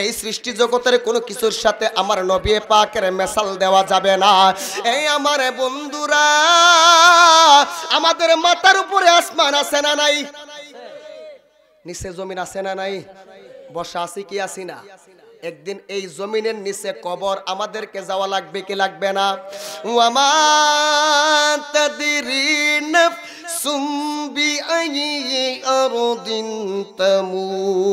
এই সৃষ্টি জগতের কোনো কিছুর সাথে আমার নবী পাকের মেসাল দেওয়া যাবে না। এই আমার বন্ধুরা, আমাদের মাথার উপরে আসমান আছে না নাই? নিচে জমিন আছে না নাই? বসা আছি কি আছি না? একদিন এই জমিনের নিচে কবর আমাদেরকে যাওয়া লাগবে কি লাগবে না? ওয়ামা তাদরি নাফসুম বিআইয়ি আরদিন তামুত।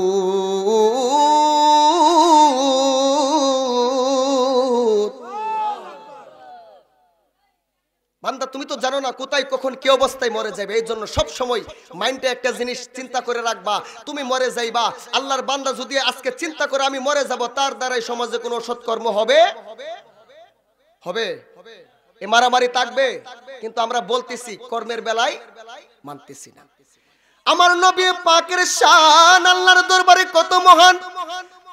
বান্দা তুমি তো জানো না কোথায় কখন কি অবস্থায় মরে যাবে। এই জন্য সব সময় মাইন্ডে একটা জিনিস চিন্তা করে রাখবা, তুমি মরে যাইবা। আল্লাহর বান্দা যদি আজকে চিন্তা করে আমি মরে যাব, তার দ্বারাই সমাজে কোনো সৎকর্ম হবে হবে এ মারামারি থাকবে। কিন্তু আমরা বলতেছি কর্মের বেলায় মানতেছি না। আমার নবী পাকের শান আল্লাহর দরবারে কত মহান।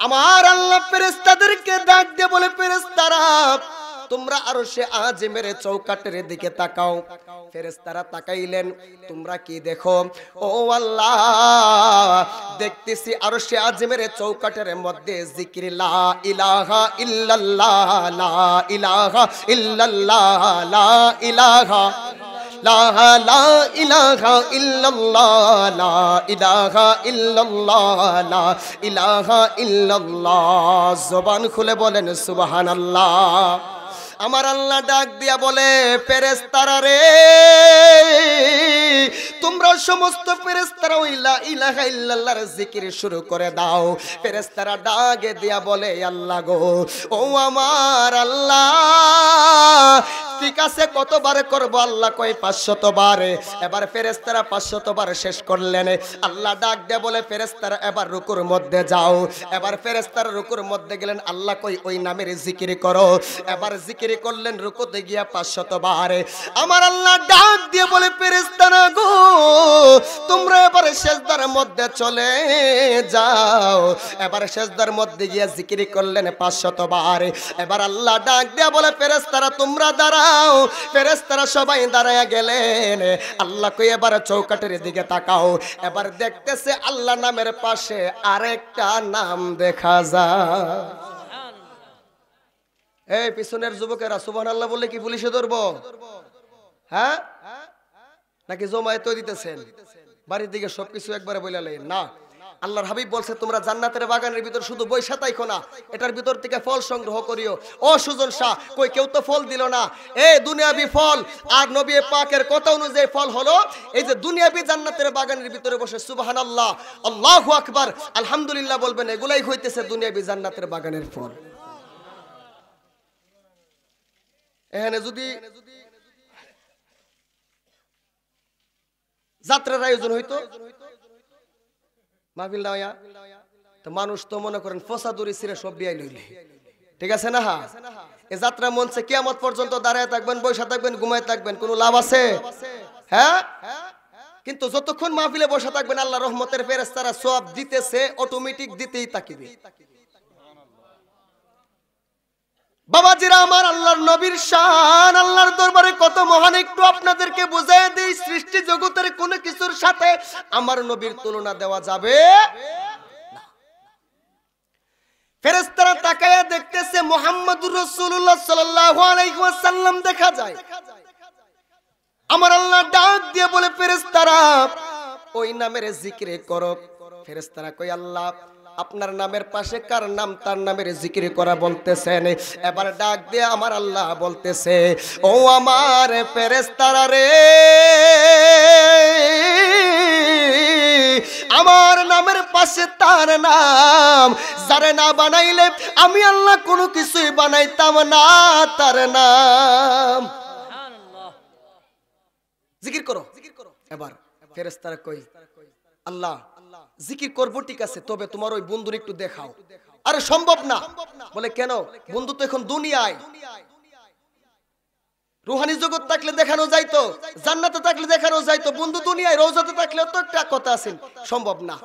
আমার আল্লাহ ফেরেশতাদেরকে ডাক দিয়ে বলে, ফেরেশতারা তোমরা আরশে আজিমের চৌকাটের দিকে তাকাও। ফেরেশতারা তাকাইলেন, তোমরা কি দেখো? ও আল্লাহ, দেখতেছি আরশে আজিমের চৌকাটের মধ্যে জিকির লা ইলাহা ইল্লাল্লাহ, লা ইলাহা ইল্লাল্লাহ, লা ইলাহা লা ইলাহা ইল্লাল্লাহ, লা ইলাহা ইল্লাল্লাহ, লা ইলাহা ইল্লাল্লাহ। জবান খুলে বলেন সুবহানাল্লাহ। আমার আল্লাহ ডাক দিয়া বলে, ফেরেশতারা রে, তোমরা সমস্ত ফেরেশতারা লা ইলাহা ইল্লাল্লাহর জিকির শুরু করে দাও। ফেরেশতারা ডাকে দিয়া বলে, আল্লাহ গো, ও আমার আল্লাহ, ঠিক আছে কতবার করব? আল্লাহ কয় 500 বার। এবার ফেরেশতারা 500 বার শেষ করলেন। আল্লাহ ডাক দিয়ে বলে, ফেরেশতারা এবার রুকুর মধ্যে যাও। এবার ফেরেশতারা রুকুর মধ্যে গেলেন। আল্লাহ কই ওই নামের জিকির করো। এবার জিকির করলেন রুকুতে গিয়া 500 বার। আমার আল্লাহ ডাক দিয়ে বলে, ফেরেশতারা গো, তোমরা এবার সিজদার মধ্যে চলে যাও। এবার সিজদার মধ্যে গিয়া জিকির করলেন 500 বার। এবার আল্লাহ ডাক দিয়ে বলে, ফেরেশতারা তোমরা দাঁড়াও। ফেরেশতারা সবাই দাঁড়ায়া গেলেন। আল্লাহ কই এবার চৌকাটের দিকে তাকাও। এবার দেখতেছে আল্লাহ নামের পাশে আরেকটা নাম দেখা যায়। এই পিছনের যুবকেরা সুবহানাল্লাহ বলে কি পুলিশে ধরবো? হ্যাঁ, নাকি জমায়েত দিতেছেন? বাড়ির দিকে সবকিছু একবারে বইলালেন না। আল্লাহর হাবিব বলছে, তোমরা জান্নাতের বাগানের ভিতর শুধু বইসা থাইকো না, এটার ভিতর থেকে ফল সংগ্রহ করিও। ও সুজন শাহ, কই কেউ তো ফল দিল না। এই দুনিয়াবি ফল আর নবী পাকের কথা অনুযায়ী ফল হলো এই যে দুনিয়াবি জান্নাতের বাগানের ভিতরে বসে সুবহানাল্লাহ, আল্লাহু আকবার, আলহামদুলিল্লাহ বলবেন, এগুলাই হইতেছে দুনিয়াবি জান্নাতের বাগানের ফল। এখানে যদি যাত্রার আয়োজন হইতো, মাহফিল দাওয়া, তো মানুষ তো মনে করেন ফসাদুরি সিরে সব বিয়াই লইলে, ঠিক আছে না? এই যাত্রা মঞ্চে কিয়ামত পর্যন্ত দাঁড়ায় থাকবেন, বসে থাকবেন, ঘুমায় থাকবেন, কোনো লাভ আছে? হ্যাঁ, কিন্তু যতক্ষণ মাহফিলে বসে থাকবেন আল্লাহ রহমতের ফেরেশতারা সওয়াব দিতেছে, অটোমেটিক দিতেই থাকিবে। বাবাজিরা আমার, আল্লাহর নবীর শান আল্লাহর দরবারে কত মহান একটু আপনাদেরকে বুঝাই দেই। সৃষ্টি জগতের কোনো কিছুর সাথে আমার নবীর তুলনা দেওয়া যাবে না। ফেরেশতারা তাকায়া দেখতেছে মুহাম্মদুর রাসূলুল্লাহ সাল্লাল্লাহু আলাইহি ওয়াসাল্লাম দেখা যায়। আমার আল্লাহ ডাক দিয়ে বলে, ফেরেশতারা ওই নামের জিকির করো। ফেরেশতারা কই, আল্লাহ আপনার নামের পাশে কার নাম, তার নামের জিকির করা বলতেছেন। এবার ডাক দিয়ে আমার আল্লাহ বলতেছে, ও আমার ফেরেশতারা রে, আমার নামের পাশে তার নাম, যারে না বানাইলে আমি আল্লাহ কোনো কিছুই বানাইতাম না, তার নাম জিকির করো। এবার ফেরেশতারা কই, আল্লাহ জিকির করবো ঠিক আছে, তবে তোমার ওই বন্ধুর একটু দেখাও। আরে সম্ভব না। বলে কেন? বন্ধু তো এখন দুনিয়ায়, রুহানি জগৎ থাকলে দেখানো যাইতো, জান্নাতে থাকলে দেখানো যাইতো, বন্ধু দুনিয়ায় রওজাতে থাকলে তো একটা কথা আছে, সম্ভব না।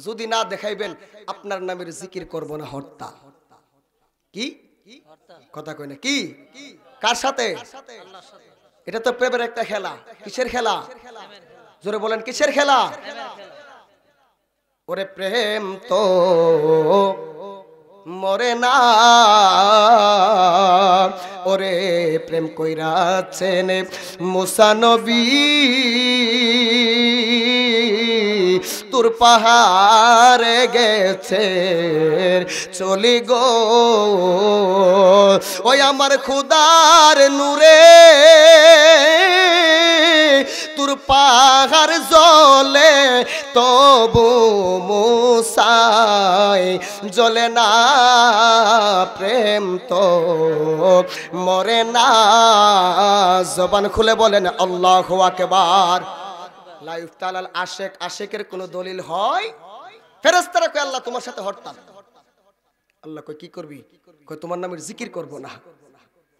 যদি না দেখাইবেন আপনার নামের জিকির করব না, হরতাল। কি কথা কই না? কি কার সাথে? এটা তো প্রেমের একটা খেলা। কিসের খেলা? জোরে বলেন, কিসের খেলা? ওরে প্রেম তো মরে না। ওরে প্রেম কইরাছেন মুসা নবী, তোর পাহাড়ে গেছে চলি গো, ওই আমার খুদার নূরে তোর পাহাড় জ্বলে তবু মুসাই জ্বলে না, প্রেম তো মরে না। জবান খুলে বলেন আল্লাহু আকবার। লা ইফতালাল আশিক, আশিকের কোন দলিল হয়? ফেরেশতারা কয় আল্লাহ তোমার সাথে হরতাল। আল্লাহ কয় কি করবি? কয় তোমার নামের জিকির করব না।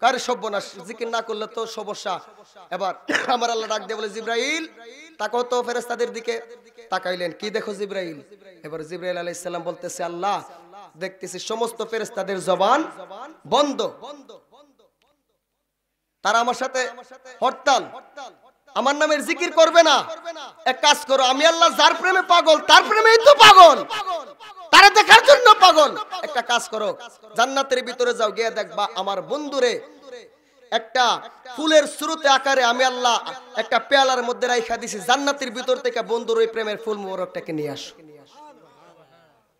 কার সর্বনাশ, জিকির না করলে তো সমস্যা। এবার আমার আল্লাহ ডাক দিয়ে বলে জিবরাইল তাকাও তো ফেরেশতাদের দিকে। তাকাইলেন, কি দেখো জিবরাইল? এবার জিবরাইল আলাইহিস সালাম বলতেছে আল্লাহ দেখতেছি সমস্ত ফেরেশতাদের জবান বন্ধ, তারা আমার সাথে হরতাল, আমার নামের জিকির করবে না। এক কাজ করো, আমি আল্লাহ যার প্রেমে পাগল তার প্রেমেই তো পাগল, তারা দেখার জন্য পাগল। একটা কাজ করো, জান্নাতের ভিতরে যাও, গিয়ে দেখবা আমার বন্ধুরে একটা ফুলের স্রোতে আকারে আমি আল্লাহ একটা পেয়ালার মধ্যে রাইখা দিছি, জান্নাতের ভিতর থেকে বন্ধুর ওই প্রেমের ফুল মোবারকটাকে নিয়ে আসো।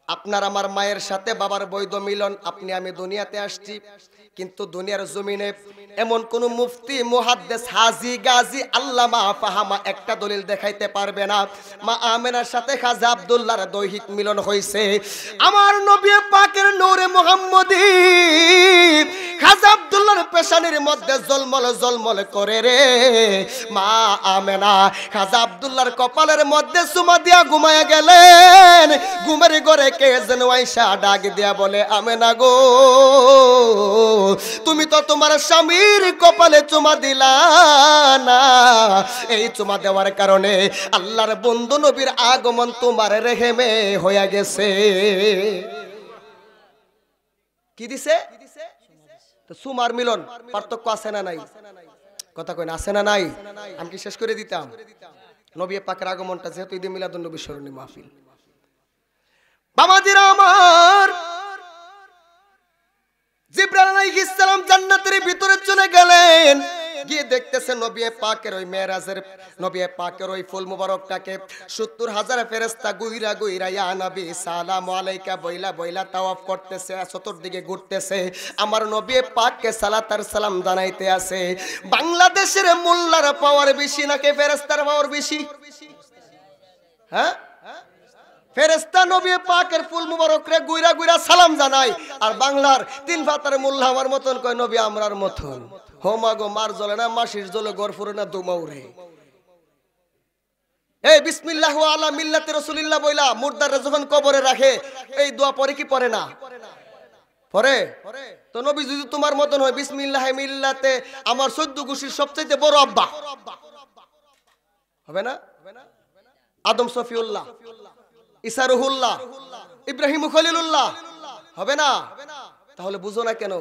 আপনার আমার মায়ের সাথে বাবার বৈধ মিলন, আপনি আমি দুনিয়াতে আসছি, কিন্তু দুনিয়ার জমিনে এমন কোন মুফতি মুহাদ্দিস হাজি গাজী আল্লামা ফাহামা একটা দলিল দেখাইতে পারবে না মা আমেনার সাথে খাজা আব্দুল্লাহর দৈহিক মিলন হইছে। আমার নবী পাকের নূরে মুহাম্মদী খাজা আব্দুল্লাহর পেশানির মধ্যে জলমল জলমল করে রে মা আমেনা খাজা আব্দুল্লাহর কপালের মধ্যে চুমা দিয়া ঘুমায়া গেলেন। ঘুমের ঘরে কে যেন আইসা ডাক দিয়া বলে আমেনা গো, তুমি তো তোমার স্বামীর কপালে চুমা দিলা না, এই চুমা দেওয়ার কারণে আল্লাহর বন্ধু নবীর আগমন তোমার রেহেমে হইয়া গেছে। কি দিছে? তো সুমার মিলন, পার্থক্য আছে না নাই? কথা কই না, আছে না নাই? আমি কি শেষ করে দিতাম? নবী পাকের আগমনটা যেহেতু ঈদে মিলাদুন নবী স্মরণী মাহফিল। বাবাজিরা আমার, জিবরাইল আলাইহিস সালাম জান্নাতের ভিতরে চলে গেলেন, গিয়ে দেখতেছে নবী পাকের ওই মেরাজের নবী পাকের ওই ফুল মুবারকটাকে ৭০,০০০ ফেরেশতা গুইরা গুইরা ইয়া নবী সালামু আলাইকা বইলা বইলা তাওয়াফ করতেছে, চতুর্দিকে ঘুরতেছে, আমার নবী পাককে সালাত আর সালাম জানাইতে আছে। বাংলাদেশের মোল্লার পাওয়ার বেশি নাকি ফেরেশতার পাওয়ার বেশি? হ্যাঁ, ফেরেশতা নবী পাকের ফুল মুবারক রে গুইরা গুইরা সালাম জানাই, আর বাংলার তিন ফাতার মোল্লা আমার মতন কয় নবী আমরার মতন। হোমা গো, মার জ্বলে না, মাসির জ্বলে গড় ফুরে না, দুমাউরে। এই বিসমিল্লাহু আলা মিল্লাতি রাসূলিল্লাহ বইলা মুর্দারে যখন কবরে রাখে এই দোয়া পড়ে কি পড়ে না? পড়ে। তো নবী যদি তোমার মতন হয় বিসমিল্লাহি মিল্লাতে আমার 14 গোষ্ঠীর সবচেয়ে বড় আব্বা হবে না? আদম সফিউল্লাহ, ঈসা রুহুল্লাহ, ইব্রাহিম খলিলুল্লাহ হবে না? তাহলে বুঝো না কেন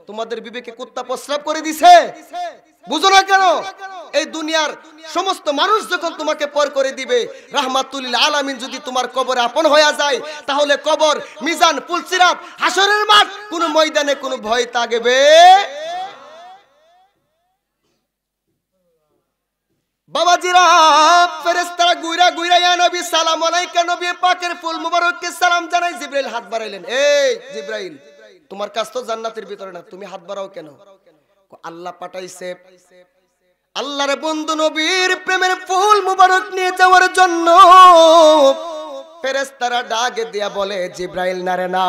তোমাদের বিবেকে কুত্তা প্রস্রাব করে দিছে? বুঝো না কেন? এই দুনিয়ার সমস্ত মানুষ যখন তোমাকে পর করে দিবে, রাহমাতুল লিল আলামিন যদি তোমার কবরে আপন হয়ে যায়, তাহলে কবর, মিজান, পুলসিরাত, হাসরের মাঠ, কোন ময়দানে কোনো ভয় থাকবে। বাবাজিরা, ফেরেশতারা গুইরা গুইরা ইয়া নবী সালাম আলাইকা নবী পাকের ফুল মুবারককে সালাম জানাই। জিবরাইল হাত বাড়াইলেন, এই জিবরাইল তোমার কাজ তো জান্নাতের ভিতরে না, তুমি হাত বাড়াও কেন? আল্লাহ পাঠাইছে আল্লাহর বন্ধু নবীর প্রেমের ফুল মুবারক নিয়ে যাওয়ার জন্য। ফেরেশতারা ডাক দিয়া বলে জিবরাইল না রে না,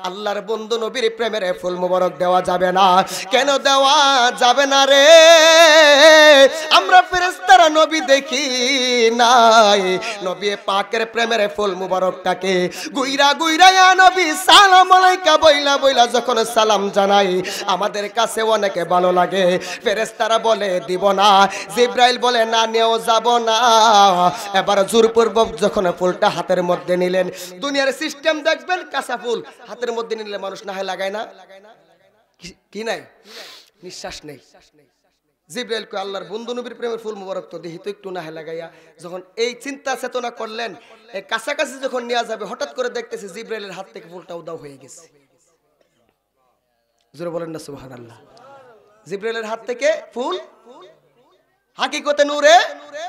আল্লাহর বন্ধু নবীর প্রেমের ফুল মুবারক দেওয়া যাবে না। কেন দেওয়া যাবে না রে? আমরা ফেরেশতারা নবী দেখি নাই, নবী পাকের প্রেমের ফুল মুবারকটাকে গুইরা গুইরা ইয়া নবী সালাম আলাইকা বইলা বইলা যখন সালাম জানাই, আমাদের কাছে অনেক ভালো লাগে। ফেরেশতারা বলে দিব না, জিবরাইল বলে না নিয়েও যাব না। এবার জোরপূর্বক যখন ফুলটা হাতের মধ্যে নিলেন, দুনিয়ার সিস্টেম দেখবেন কাঁচা ফুল হাতের মধ্যে নিলে মানুষ নাহে লাগায় না, কি নাই, নিঃশ্বাস নেই। জিবরাইল কয় আল্লাহর বন্ধু নবীর প্রেমের ফুল মুবারক তো দেখি তো একটু নাহে লাগাইয়া। যখন এই চিন্তা চেতনা করলেন, এই কাছাকাছি যখন নেওয়া যাবে, হঠাৎ করে দেখতেছে জিবরাইলের হাত থেকে ফুলটা উদাও হয়ে গেছে। জোরে বলেন না সুবহানাল্লাহ। জিবরাইলের হাত থেকে ফুল হাকিকতে নূরে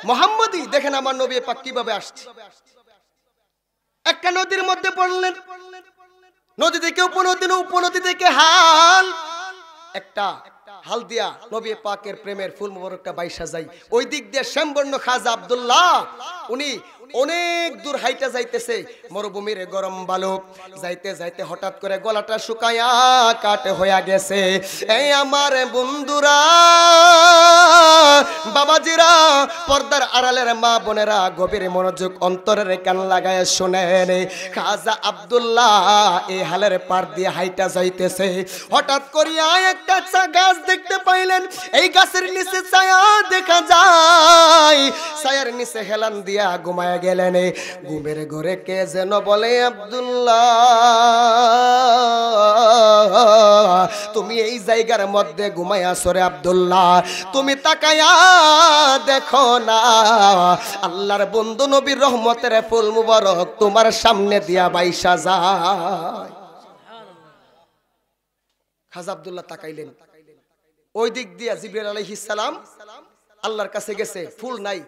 মুহাম্মদী। দেখেন আমার নবী পাক কিভাবে আসছে। একটা নদীর মধ্যে পড়লেন, নদী থেকে উপনদী, উপনদী থেকে হাল, একটা হাল দিয়া নবী পাকের প্রেমের ফুল মোবারকটা বাইসা যায়। ওই দিক দিয়ে শ্যামবর্ণ খাজা আব্দুল্লাহ উনি অনেক দূর হাইটা যাইতেছে, মরুভূমির গরম বালু, যাইতে যাইতে হঠাৎ করে গলাটা শুকায়া কাটে হয়ে গেছে। এই আমার বন্ধুরা, বাবাজিরা, পর্দার আড়ালের মা বোনেরা, গভীর মনোযোগ অন্তরের কান লাগায় শুনেন। খাজা আব্দুল্লাহ এই হালের পার দিয়ে হাইটা যাইতেছে, হঠাৎ করিয়া একটা গাছ দেখতে পাইলেন। এই গাছের নিচে ছায়া দেখা যায়, ছায়ার নিচে হেলান দিয়া ঘুমায় গেলেন। ঘুমের ঘরে কে যেন বলে, আব্দুল্লাহ তুমি এই জায়গার মধ্যে ঘুমায় আসো রে আব্দুল্লাহ, তুমি তাকায়া দেখো না, আল্লাহর বন্ধু নবীর রহমতের ফুল মুবারক তোমার সামনে দিয়া বাইসা যায়। খাজা আব্দুল্লাহ তাকাইলেন, ওই দিক দিয়া জিবরাইল আলাইহিস সালাম আল্লাহর কাছে গেছে, ফুল নাই।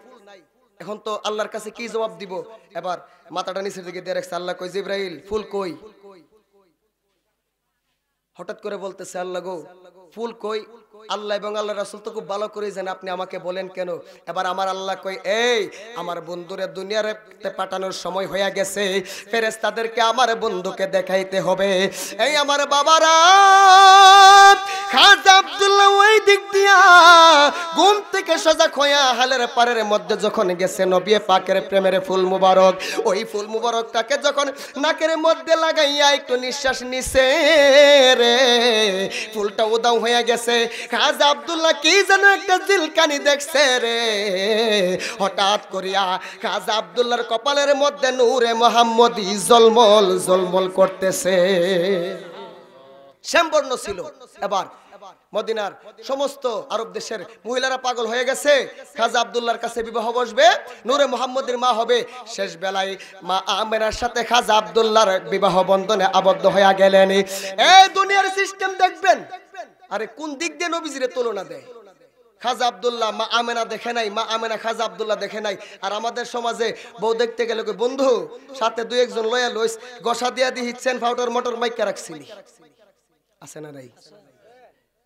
এখন তো আল্লাহর কাছে কি জবাব দিব? এবার মাথাটা নিচের দিকে দিয়ে রাখছে। আল্লাহ কই, জিবরাইল ফুল কই? হঠাৎ করে বলতেছে, আল্লাহ গো ফুল কই? আল্লাহ এবং আল্লাহ রাসূল তো খুব ভালো করে জানেন, আপনি আমাকে বলেন কেন? এবার আমার আল্লাহ কই, এই আমার বন্ধুরে দুনিয়াতে পাঠানোর সময় হয়ে গেছে, ফেরেশতাদেরকে আমার বন্ধুকে দেখাইতে হবে। এই আমার বাবারা, খাজা আব্দুল্লাহ ওই দিক দিয়া ঘুম থেকে সজাগ হইয়া হালের পারের মধ্যে যখন গেছে, নবী পাকের প্রেমের ফুল মুবারক, ওই ফুল মুবারকটাকে যখন নাকের মধ্যে লাগাইয়া একটু নিঃশ্বাস নিছে রে, ফুলটা উদাও হয়ে গেছে। খাজা আব্দুল্লাহ কি যেন একটা জিলকানি দেখছে রে, হঠাৎ করিয়া খাজা আব্দুল্লাহর কপালের মধ্যে নূরে মুহাম্মদী জলমল জলমল করতেছে। শ্যামবর্ণ ছিল। এবার মদিনার সমস্ত আরব দেশের মহিলারা পাগল হয়ে গেছে, খাজা আব্দুল্লাহর কাছে বিবাহ বসবে, নূরে মুহাম্মদের মা হবে। শেষ বেলায় মা আমেনার সাথে খাজা আব্দুল্লাহর বিবাহ বন্ধনে আবদ্ধ হয়ে গেলেন। এই দুনিয়ার সিস্টেম দেখবেন, আরে কোন দিক দিয়ে নবীজিরে তুলনা দেয়। খাজা আব্দুল্লাহ মা আমেনা দেখে নাই, মা আমেনা খাজা আব্দুল্লাহ দেখে নাই। আর আমাদের সমাজে বউ দেখতে গেলে বন্ধু সাথে দুই একজন লয়া লইস, গসা দিয়া দিচ্ছেন, ফাউটার মোটর মাইকা রাখছিলি, আছে না নাই?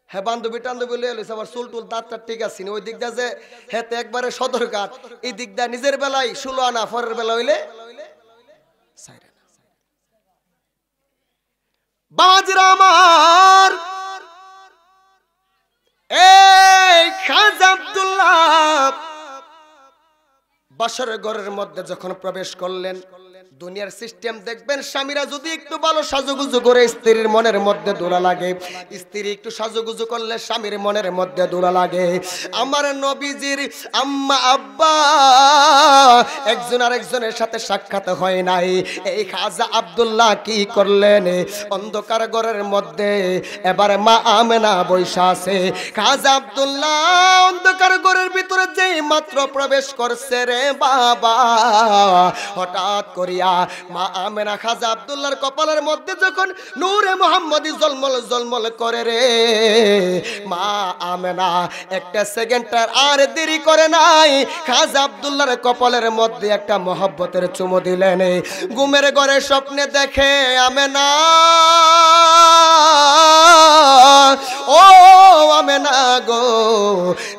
হ্যাঁ, বান্ধবী টান্ধবী লইয়া লইছে, আবার চুল টুল দাঁত টাত ঠিক আছে। ওই দিকটা যে হেতে একবারে সদরঘাট, এই দিকটা নিজের বেলায় 16 আনা, পরের বেলা হইলে বাজিরা আমার। এই খাজা আব্দুল্লাহ বাসর ঘরের মধ্যে যখন প্রবেশ করলেন, দুনিয়ার সিস্টেম দেখবেন, স্বামীরা যদি একটু ভালো সাজুগুজু করে স্ত্রীর মনের মধ্যে দোলা লাগে, স্ত্রী একটু সাজুগুজু করলে স্বামীর মনের মধ্যে দোলা লাগে। আমার নবীজির আম্মা আব্বা একজন আরেকজনের সাথে সাক্ষাৎ হয় নাই। এই খাজা আব্দুল্লাহ কি করলেন? অন্ধকার ঘরের মধ্যে এবারে মা আমেনা বৈশা আছে। খাজা আব্দুল্লাহ অন্ধকার ঘরের ভিতরে যেই মাত্র প্রবেশ করছে রে বাবা, হঠাৎ করিয়া মা আমেনা খাজা আব্দুল্লাহর কপালের মধ্যে যখন নূরে মুহাম্মদী জলমল জলমল করে রে, মা আমেনা একটা সেকেন্ডটার আর দেরি করে নাই, খাজা আব্দুল্লাহর কপালের মধ্যে একটা মহব্বতের চুমু দিলেন। ঘুমের ঘরে স্বপ্নে দেখে আমেনা, ও আমেনা গো,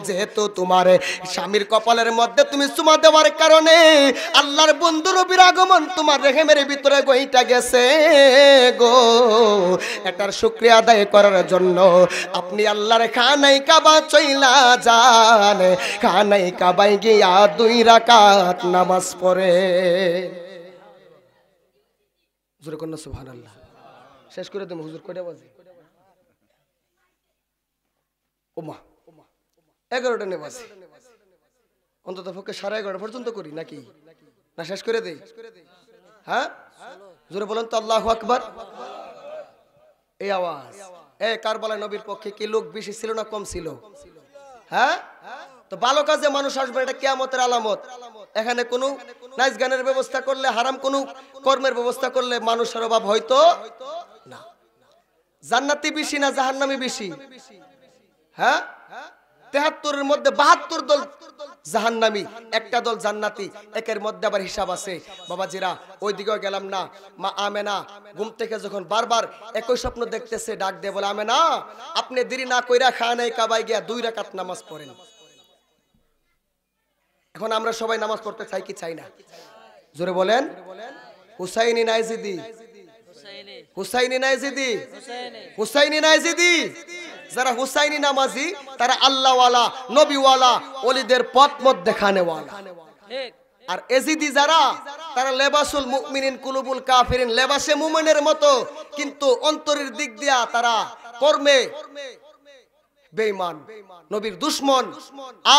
যেহেতু তোমার স্বামীর কপালের মধ্যে তুমি চুমা দেওয়ার কারণে আল্লাহর বন্ধু নবীর আগমন তোমার রেহেমের ভিতরে গইটা গেছে গো, এটার শুকরিয়া আদায় করার জন্য আপনি আল্লাহর খানায় কাবা চইলা যান, খানায় কাবায় গিয়া 2 রাকাত নামাজ পড়ে। জোরে কন্যা সুবহানাল্লাহ। শেষ করে তুমি হুজুর কয়টা বাজে? ওমা 11টা নে বাজে, অন্তত পক্ষে 11:30 পর্যন্ত করি নাকি? না শেষ করে দেই? হ্যাঁ, জোরে বলেন তো আল্লাহু আকবার। এই আওয়াজ, কারবালায় নবীর পক্ষে কি লোক বেশি ছিল না কম ছিল? হ্যাঁ, তো ভালো কাজে মানুষ আসবে, এটা কিয়ামতের আলামত। এখানে কোনো নাচ গানের ব্যবস্থা করলে, হারাম কোনো কর্মের ব্যবস্থা করলে মানুষের অভাব হয়তো না। জান্নাতি বেশি না জাহান্নামী বেশি? হ্যাঁ, ৭৩-এর মধ্যে ৭২ দল জাহান্নামী, একটা দল জান্নাতি। একের মধ্যে আবার হিসাব আছে। বাবাজিরা ওই দিকেও গেলাম না। মা আমেনা ঘুম থেকে যখন বারবার একই স্বপ্ন দেখতেছে, ডাক দিয়ে বলে, আমেনা আপনি দেরি না কইরা খানায় কাবায় গিয়া 2 রাকাত নামাজ পড়েন। এখন আমরা সবাই নামাজ পড়তে চাই কি চাই না? জোরে বলেন। হুসাইনি না ইয়াজিদি? হুসাইনি না ইয়াজিদি? হুসাইনি না ইয়াজিদি? যারা হুসাইনি নামাজি তারা আল্লাহওয়ালা, নবীওয়ালা, ওলিদের পথ মত দেখানেওয়ালা। আর এজিদি যারা, তারা লেবাসুল মুমিনিন কুলুবুল কাফিরিন, লেবাসে মুমিনের মতো, কিন্তু অন্তরের দিক দিয়া তারা কর্মে বেঈমান, নবীর দুশমন।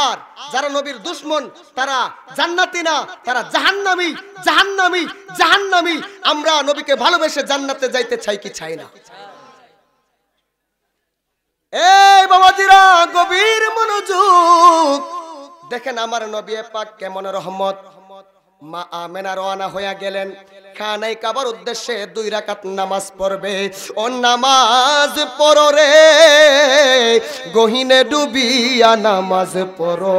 আর যারা নবীর দুশমন তারা জান্নাতি না, তারা জাহান্নামী, জাহান্নামী, জাহান্নামী। আমরা নবীকে ভালোবেসে জান্নাতে যাইতে চাই কি চাই না? এই বাবাজিরা গভীর মনোযোগ দেখেন, আমার নবী পাক কেমন রহমত। মা আমেনা রওনা হইয়া গেলেন খানায় কাবার উদ্দেশ্যে। 2 রাকাত নামাজ পড়বে। ও নামাজ পড়ো রে, গহিনে ডুবিয়া নামাজ পড়ো।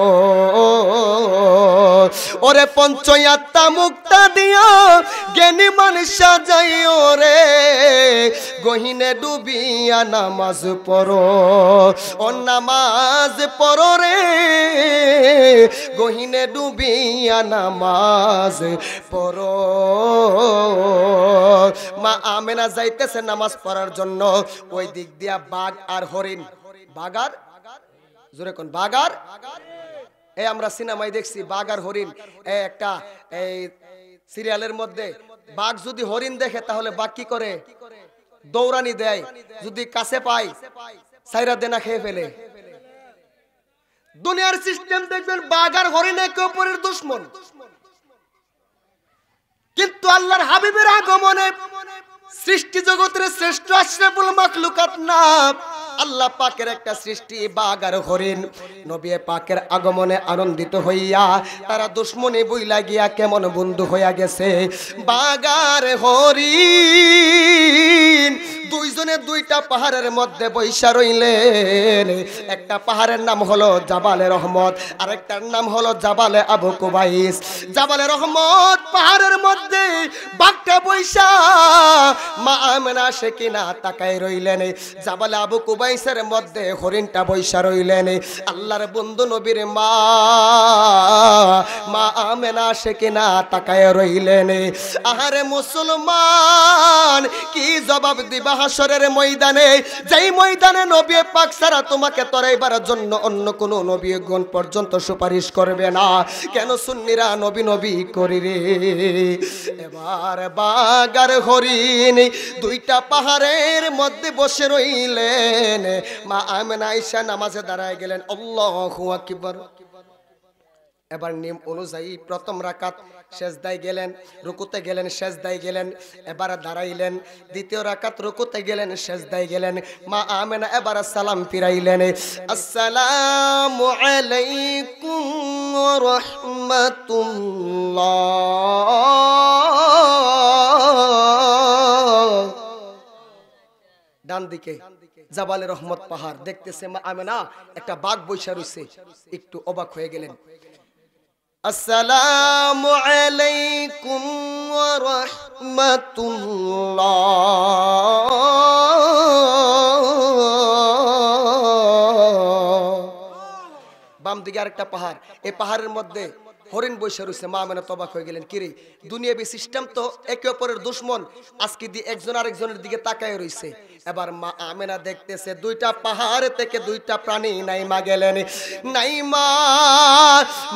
ওরে পঞ্চয়াত্তা মুক্তা দিয়া জ্ঞানী মানুষ সাজাইও রে, গহিনে ডুবিয়া নামাজ পড়ো। ও নামাজ পড়ো রে, গহিনে ডুবিয়া নামাজ পড়ো। মা আমেনা যাইতেছে নামাজ পড়ার জন্য। ওই দিক দিয়া বাঘ আর হরিণ, বাগার জোরে কোন বাগার, এই আমরা সিনেমায় দেখছি বাঘ আর হরিণ। একটা এই সিরিয়ালের মধ্যে বাঘ যদি হরিণ দেখে তাহলে বাঘ কি করে? দৌড়ানি দেয়, যদি কাছে পায় সাইরা দেনা খেয়ে ফেলে। দুনিয়ার সিস্টেম দেখবেন বাঘ আর হরিণ একে অপরের দুশমন, কিন্তু আল্লাহর হাবিবের আগমনে সৃষ্টি জগতের শ্রেষ্ঠ আশরাফুল মাখলুকাত না, আল্লাহ পাকের একটা সৃষ্টি বাঘ আর হরিণ। নবী পাকের আগমনে আনন্দিত হইয়া তারা দুশমনি বইলা গিয়া কেমন বন্ধু হইয়া গেছে। বাঘ আর হরিণ দুইজনে 2টা পাহাড়ের মধ্যে বৈশা রইলেন। একটা পাহাড়ের নাম হলো জাবালে রহমত, আরেকটার নাম হলো জাবালে আবু কুবাইস। জাবালে রহমত পাহাড়ের মধ্যে বাঘটা বৈশা মা আমেনা সে কিনা তাকায় রইলেন। জাবালে আবু কুবাইসের মধ্যে হরিণটা বৈশা রইলেন। আল্লাহর বন্ধু নবীর মা আমেনা সে কিনা তাকায় রইলেন। আহারে মুসলমান কি জবাব দিবা হাসরের ময়দানে, যেই ময়দানে নবী পাক ছাড়া তোমাকে তরাইবার জন্য অন্য কোন নবীগণ পর্যন্ত সুপারিশ করবে না। কেন সুন্নিরা নবী নবী করি রে? এবার বাঘ আর হরিণ 2টা পাহাড়ের মধ্যে বসে রইলেন। মা আমেনা আয়েশা নামাজে দাঁড়ায় গেলেন। আল্লাহু আকবার। এবার নিয়ম অনুযায়ী প্রথম রাকাত সেজদায় গেলেন, রুকুতে গেলেন, সেজদায় গেলেন, এবার দাঁড়াইলেন। দ্বিতীয় রাকাত রুকুতে গেলেন, সেজদায় গেলেন। মা আমেনা এবার সালাম ফিরাইলেন। আসসালামু আলাইকুম ওয়া রাহমাতুল্লাহ। ডান দিকে জাবালে রহমত পাহাড় দেখতেছে মা আমেনা, একটা বাঘ বৈশা রইছে। একটু অবাক হয়ে গেলেন। আসসালামু আলাইকুম ওয়া রাহমাতুল্লাহ। বাম দিকে আরেকটা পাহাড়, এই পাহাড়ের মধ্যে হরিণ বৈশা রয়েছে। মা আমেনা তবাক হয়ে গেলেন। কিরে, দুনিয়াবি সিস্টেম তো একে অপরের দুশমন, আজকে দিয়ে একজন আরেকজনের দিকে তাকায় রয়েছে। এবার মা আমেনা দেখতেছে 2টা পাহাড় থেকে 2টা প্রাণী নাইমা গেলেন। নাইমা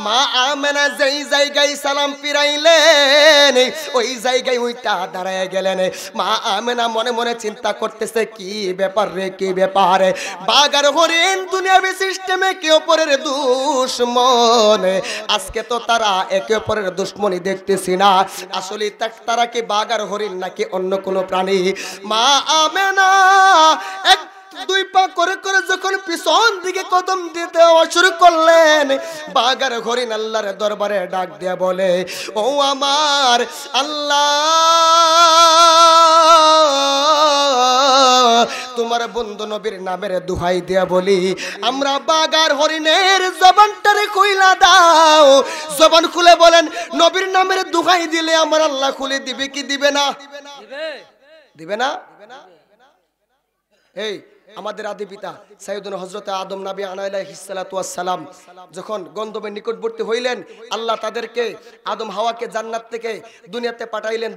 মা আমেনা যেই জায়গায় সালাম ফিরাইলেন ওই জায়গায় ওইটা দাঁড়ায় গেলেন। মা আমেনা মনে মনে চিন্তা করতেছে, কি ব্যাপার রে, কি ব্যাপার? বাঘ আর হরিণ দুনিয়াবি সিস্টেমে একে অপরের দুশমন, আজকে তো তারা একে অপরের দুশমনি দেখতেছি না। আসলে তারা কি বাঘ আর হরিণ নাকি অন্য কোনো প্রাণী? মা আমেনা 2 পা করে করে যখন পিছন দিকে কদম দিতে শুরু করলেন, বাঘ আর হরিণ আল্লাহর দরবারে ডাক দিয়া বলে, ও আমার আল্লাহ, তোমার বন্ধু নবীর নামের দোহাই দিয়া বলি, আমরা বাঘ আর হরিণের জবানটারে কইলা দাও। জবান খুলে বলেন, নবীর নামের দোহাই দিলে আমার আল্লাহ খুলে দিবে কি দিবে না? দিবে না? এই আমাদের আদি পিতা সাইয়্যিদুনা হযরত আদম নবী আলাইহিস সালাতু ওয়াস সালাম যখন গন্ধবের নিকটবর্তী হইলেন, আল্লাহ তাদেরকে আদম হাওয়াকে জান্নাত থেকে দুনিয়াতে পাঠাইলেন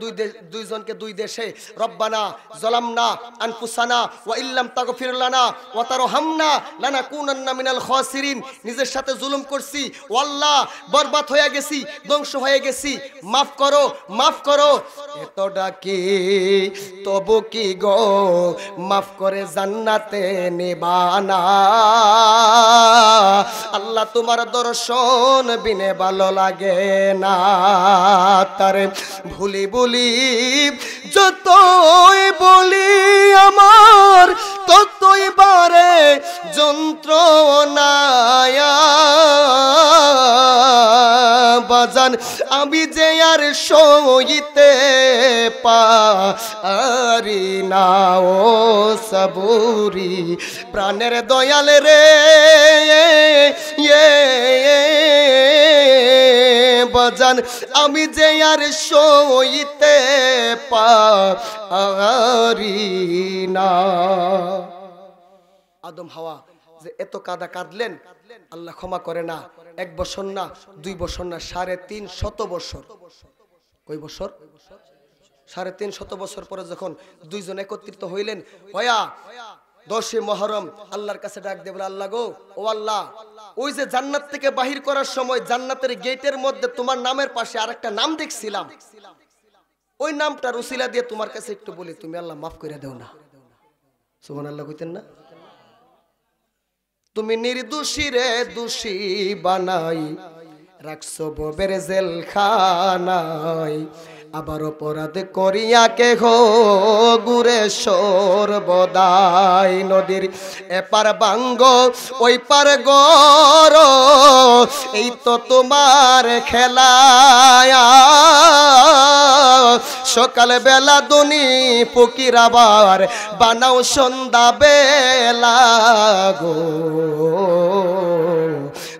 দুইজনকে দুই দেশে। রব্বানা যালামনা আনফুসানা ওয়া ইল্লাম তাগফির লানা ওয়া তারহামনা লানাকুনান্না মিনাল খাসিরিন। নিজের সাথে জুলুম করছি, ও আল্লাহ বরবাদ হয়ে গেছি, ধ্বংস হয়ে গেছি, মাফ করো, মাফ করো। এত ডাকি তবু কি গো মাফ করে জান্নাতে নিবানা? আল্লাহ তোমার দর্শন বিনে ভালো লাগে না। তারে ভুলি বলি যতই বলি আমার ততই বারে যন্ত্রণায়া বাজান, আমি যে আর সইতে পারি না ও সাবুরি প্রাণের দয়াল রে, বাজান আমি যে আর সইতে পারি না। আদম হাওয়া যে এত কাঁদা কাঁদলেন, আল্লাহ ক্ষমা করে না। 1 বছর না, 2 বছর না, 350 বছর। কই বছর? 350 বছর পরে যখন দুইজন একত্রিত হইলেন, হয়া 10 মুহররম আল্লাহর কাছে ডাক দিয়ে বলে, আল্লাহ গো, ও আল্লাহ, ওই যে জান্নাত থেকে বাহির করার সময় জান্নাতের গেটের মধ্যে তোমার নামের পাশে আরেকটা নাম দেখছিলাম, ওই নামটার উসিলা দিয়ে তোমার কাছে একটু বলি, তুমি আল্লাহ মাফ করে দাও না। সুবহানাল্লাহ কইতেন না? তুমি নির্দোষী রে দোষী বানাই রাখছো ববের জেলখানায়, আবার অপরাধ করিয়া কেহ গুরে সর্বদাই। নদীর এপার বাঙ্গ ওই পার গর, এই তো তোমার খেলা। সকাল বেলা দনি ফকির আবার বানাও সন্ধ্যা বেলা গো,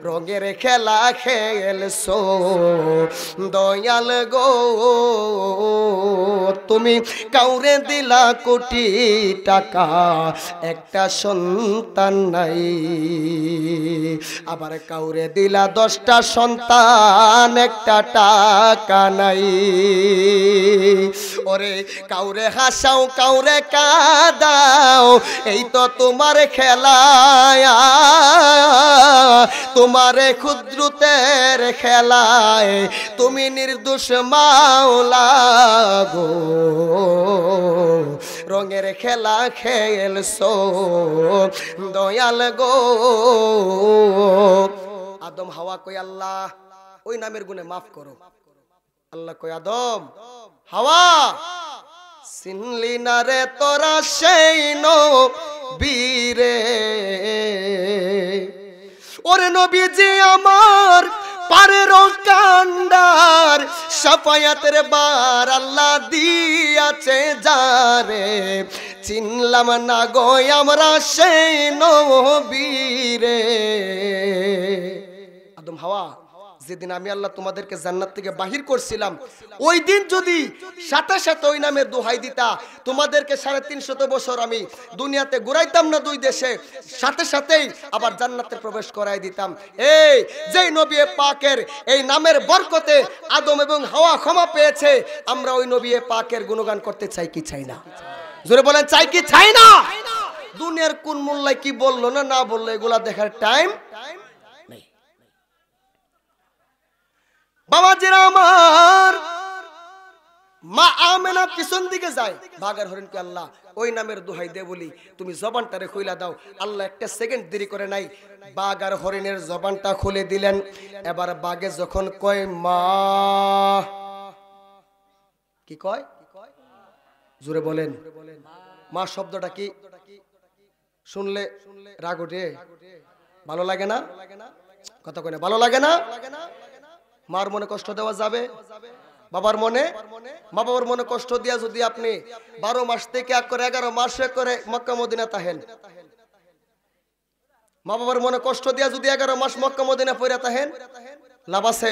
রঙের খেলা খেলছো দয়াল গো। তুমি কাউরে দিলা কোটি টাকা, একটা সন্তান নাই, আবার কাউরে দিলা 10টা সন্তান, একটা টাকা নাই। ওরে কাউরে হাসাও কাউরে কাঁদাও, এই তো তোমার খেলা, তোমারে ক্ষুদ্রতের খেলায় তুমি নির্দোষ মাওলা গো, রঙের খেলা খেলছো দয়াল গো। আদম হাওয়া কই, আল্লাহ ওই নামের গুণে মাফ করো। আল্লাহ কই, আদম হাওয়া চিনলি না রে তোরা সেই নবীরে, ওরে নবীজি আমার পারের কান্ডার সাফায়াতের বার আল্লাহ দিয়াছে যারে, চিনলাম না গো আমরা সেই নবীরে। আদম হাওয়া, যেদিন আমি আল্লাহ তোমাদেরকে জান্নাত থেকে বাহির করছিলাম, ওই দিন যদি সাথে সাথে ওই নামের দোহাই দিতা, তোমাদেরকে 350 বছর আমি দুনিয়াতে ঘুরাইতাম না 2 দেশে, সাথে সাথেই আবার জান্নাতে প্রবেশ করাই দিতাম। এই যেই নবী পাকের এই নামের বরকতে আদম এবং হাওয়া ক্ষমা পেয়েছে, আমরা ওই নবী পাকের গুণগান করতে চাই কি চাই না? জোরে বলেন, চাই কি চাই না? দুনিয়ার কোন মোল্লাই কি বললো না না বললো এগুলা দেখার টাইম নেই। বাবাজিরা আমার, মা আমেনা পিছন দিকে যায়, বাঘার হরিণকে আল্লাহ ওই নামের দোহাই দে বলি, তুমি জবানটারে খুইলা দাও। আল্লাহ 1 সেকেন্ড দেরি করে নাই, বাঘ আর হরিণের জবানটা খুলে দিলেন। এবার বাঘে যখন কয় মা, কি কয়? জোরে বলেন, মা শব্দটা কি? শুনলে রাগ ওঠে, ভালো লাগে না? কথা কয় না, ভালো লাগে না? মার মনে কষ্ট দেওয়া যাবে? বাবার মনে, মা বাবার মনে কষ্ট দিয়া যদি আপনি 12 মাস থেকে 11 মাস করে মক্কা মদিনা তাহেন, মা বাবার মনে কষ্ট দিয়া যদি 11 মাস মক্কা মদিনা পইরা তাহেন, লাভ আছে?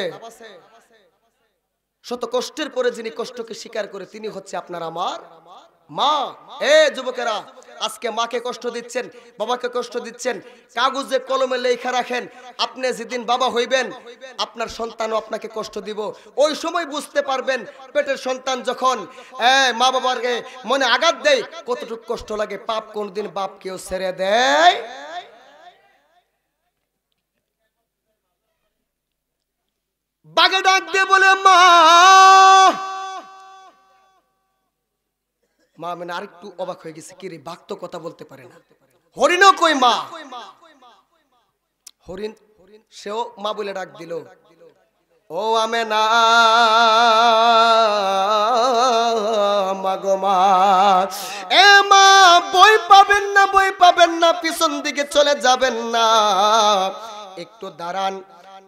শত কষ্টের পরে যিনি কষ্টকে স্বীকার করে তিনি হচ্ছে আপনার আমার মা। এ যুবকেরা, আজকে মাকে কষ্ট দিচ্ছেন, বাবাকে কষ্ট দিচ্ছেন, কাগজে কলমে লেখা রাখেন, আপনি যেদিন বাবা হইবেন আপনার সন্তানও আপনাকে কষ্ট দিব। ওই সময় বুঝতে পারবেন পেটের সন্তান যখন মা বাবাকে মনে আঘাত দেয় কতটুকু কষ্ট লাগে। পাপ কোনদিন বাপ কেউ ছেড়ে দেয়? বাগে ডাক দিয়ে বলে মা, মা মানে আরেকটু অবাক হয়ে গেছে, কি রে বাঘ তো কথা বলতে পারে না, হরিণও কই মা, হরিণ সেও মা বলে ডাক দিল, ও আমেনা মাগো মা, এ মা বই পাবেন না, বই পাবেন না, পিছন দিকে চলে যাবেন না, একটু দাঁড়ান,